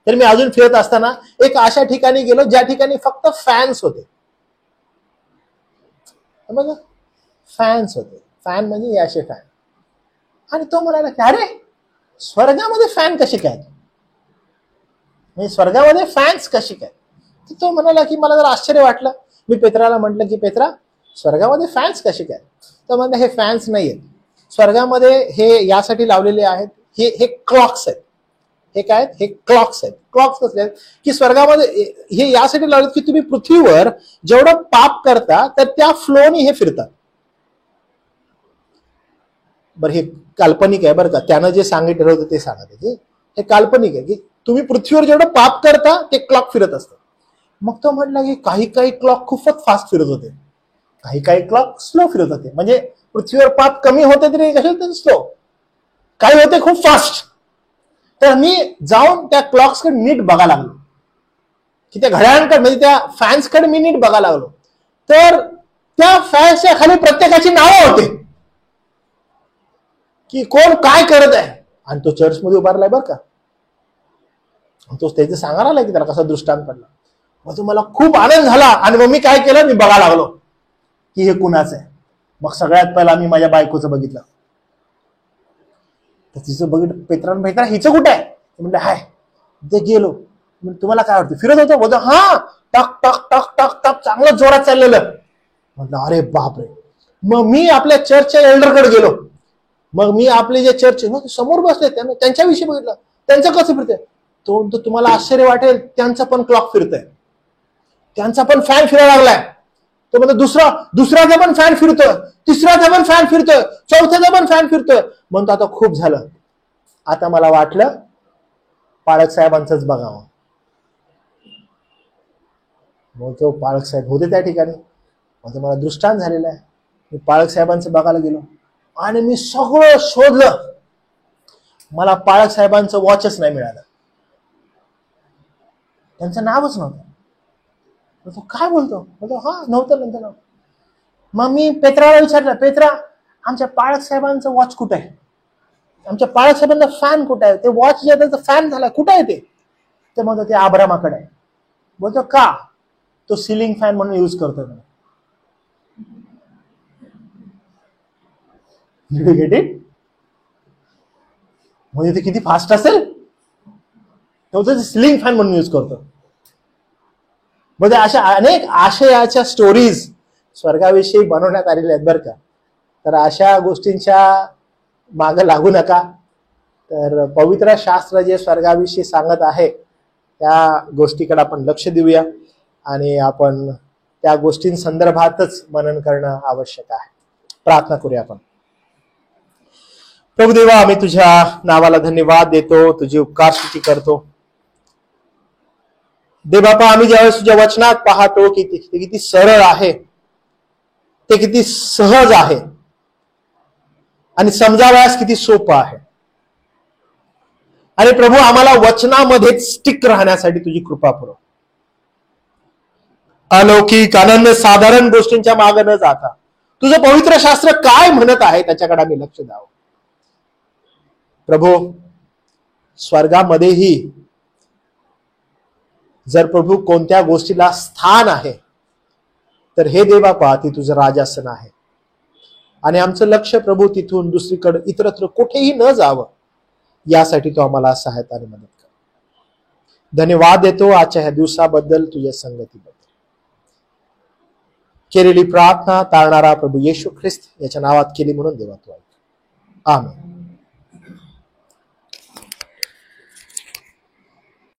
तर मी अजून फिरत असताना एक अशा ठिकाणी गेलो ज्या ठिकाणी फक्त फॅन्स होते. बघा, फॅन्स होते. फॅन म्हणजे असे फॅन. आणि तो म्हणाला की अरे स्वर्गामध्ये फॅन कसे काय, म्हणजे स्वर्गामध्ये फॅन्स कसे काय? तो म्हणाला की मला जरा आश्चर्य वाटलं. मी पेत्राला म्हटलं की पेत्रा स्वर्गामध्ये फॅन्स कसे काय? तर म्हणलं हे फॅन्स नाहीयेत, स्वर्गामध्ये हे यासाठी लावलेले आहेत, हे क्लॉक्स आहेत. हे काय आहेत? हे क्लॉक्स आहेत. क्लॉक्स कसले आहेत की स्वर्गामध्ये हे यासाठी लावलेत की तुम्ही पृथ्वीवर जेवढं पाप करता तर त्या फ्लोनी हे फिरतात. बरं हे काल्पनिक आहे बरं का, त्यानं जे सांगितलं होतं ते सांगा. त्याचे हे काल्पनिक आहे की तुम्ही पृथ्वीवर जेवढं पाप करता ते क्लॉक फिरत असतं. मग तो म्हटला की काही काही क्लॉक खूपच फास्ट फिरत होते, काही काही क्लॉक स्लो फिरत होते. म्हणजे पृथ्वीवर पाप कमी होते तरी कसे स्लो, काही होते खूप फास्ट. तर मी जाऊन त्या क्लॉक्सकडे नीट बघायला लागलो की त्या घड्याळांकडे म्हणजे त्या फॅन्सकडे मी नीट बघायला लागलो. तर त्या फॅन्सच्या खाली प्रत्येकाची नावं होते की कोण काय करत आहे. आणि तो चर्चमध्ये उभारलाय बरं का, तो त्याचं सांगायला लागला की त्याला कसा दृष्टांत पडला. मग तो मला खूप आनंद झाला. आणि मग मी काय केलं, मी बघायला लागलो की हे कुणाचं आहे. मग सगळ्यात पहिला मी माझ्या बायकोचं बघितलं. तर तिचं बघितलं पेत्रा हिचं कुठे आहे? म्हणलं हाय ते गेलो. तुम्हाला काय वाटतं फिरत होतं? बोलतो हा, टक टक टक टक टक चांगलं जोरात चाललेलं. म्हटलं अरे बापरे. मग मी आपल्या चर्चच्या एल्डरकडे गेलो. मग मी आपले जे चर्च समोर बसले त्यांच्याविषयी बघितलं, त्यांचं कसं फिरतंय. तो तुम्हाला आश्चर्य वाटेल, त्यांचा पण क्लॉक फिरतंय, त्यांचा पण फॅन फिरायला लागलाय. तो म्हणतो दुसऱ्याचा पण फॅन फिरतोय, तिसऱ्याचा पण फॅन फिरतोय, चौथ्याचा पण फॅन फिरतोय. म्हणतो आता खूप झालं, आता मला वाटलं पाळक साहेबांचंच बघावं. मग तो पाळक साहेब होते त्या ठिकाणी. मग मला दृष्टांत झालेला आहे. मी पाळक साहेबांचं बघायला गेलो आणि मी सगळं शोधलं. मला पाळक साहेबांचं वॉचच नाही मिळालं, त्यांचं नावच नव्हतं. तो काय बोलतो? हा नव्हतं नंतर नाव. मग मी पेत्राला विचारलं, पेत्रा आमच्या पाळक साहेबांचं वॉच कुठं आहे? आमच्या पाळक साहेबांचा फॅन कुठं आहे? ते वॉच जे त्याचा फॅन झाला कुठं आहे ते म्हणतो ते आब्रामाकडे आहे. बोलतो का? तो सिलिंग फॅन म्हणून यूज करतो. Get it? म्हणजे ते किती फास्ट असेल, तो सिलिंग फॅन म्हणून यूज करतो. म्हणजे अशा अनेक आशयाच्या स्टोरीज स्वर्गाविषयी बनवण्यात आलेल्या आहेत बरं का. तर अशा गोष्टींच्या मागे लागू नका. तर पवित्र शास्त्र जे स्वर्गाविषयी सांगत आहे त्या गोष्टीकडे आपण लक्ष देऊया आणि आपण त्या गोष्टींसंदर्भातच मनन करणं आवश्यक आहे. प्रार्थना करूया आपण. प्रभू देवा, आम्ही तुझ्या नावाला धन्यवाद देतो, तुझी उपकार स्तुती करतो. दे बापा, आम्ही ज्यावेळेस तुझ्या वचनात पाहतो की ते किती सरळ आहे, ते किती सहज आहे आणि समजावयास किती सोपं आहे. आणि प्रभू आम्हाला वचनामध्ये स्टिक राहण्यासाठी तुझी कृपा पुरव. अलौकिक अनन्य साधारण गोष्टींच्या मागे न जाता तुझं पवित्र शास्त्र काय म्हणत आहे त्याच्याकडे आम्ही लक्ष द्यावं. प्रभू, स्वर्गामध्येही जर प्रभू कोणत्या गोष्टीला स्थान आहे तर हे दे बापा, ती तुझं राजासन आहे. आणि आमचं लक्ष प्रभू तिथून दुसरीकडे इतरत्र कुठेही न जावं यासाठी तो आम्हाला सहायता आणि मदत कर. धन्यवाद देतो आजच्या ह्या दिवसाबद्दल, तुझ्या संगतीबद्दल. केलेली प्रार्थना तारणारा प्रभू येशू ख्रिस्त याच्या नावात केली म्हणून देवा तू ऐक. आमेन.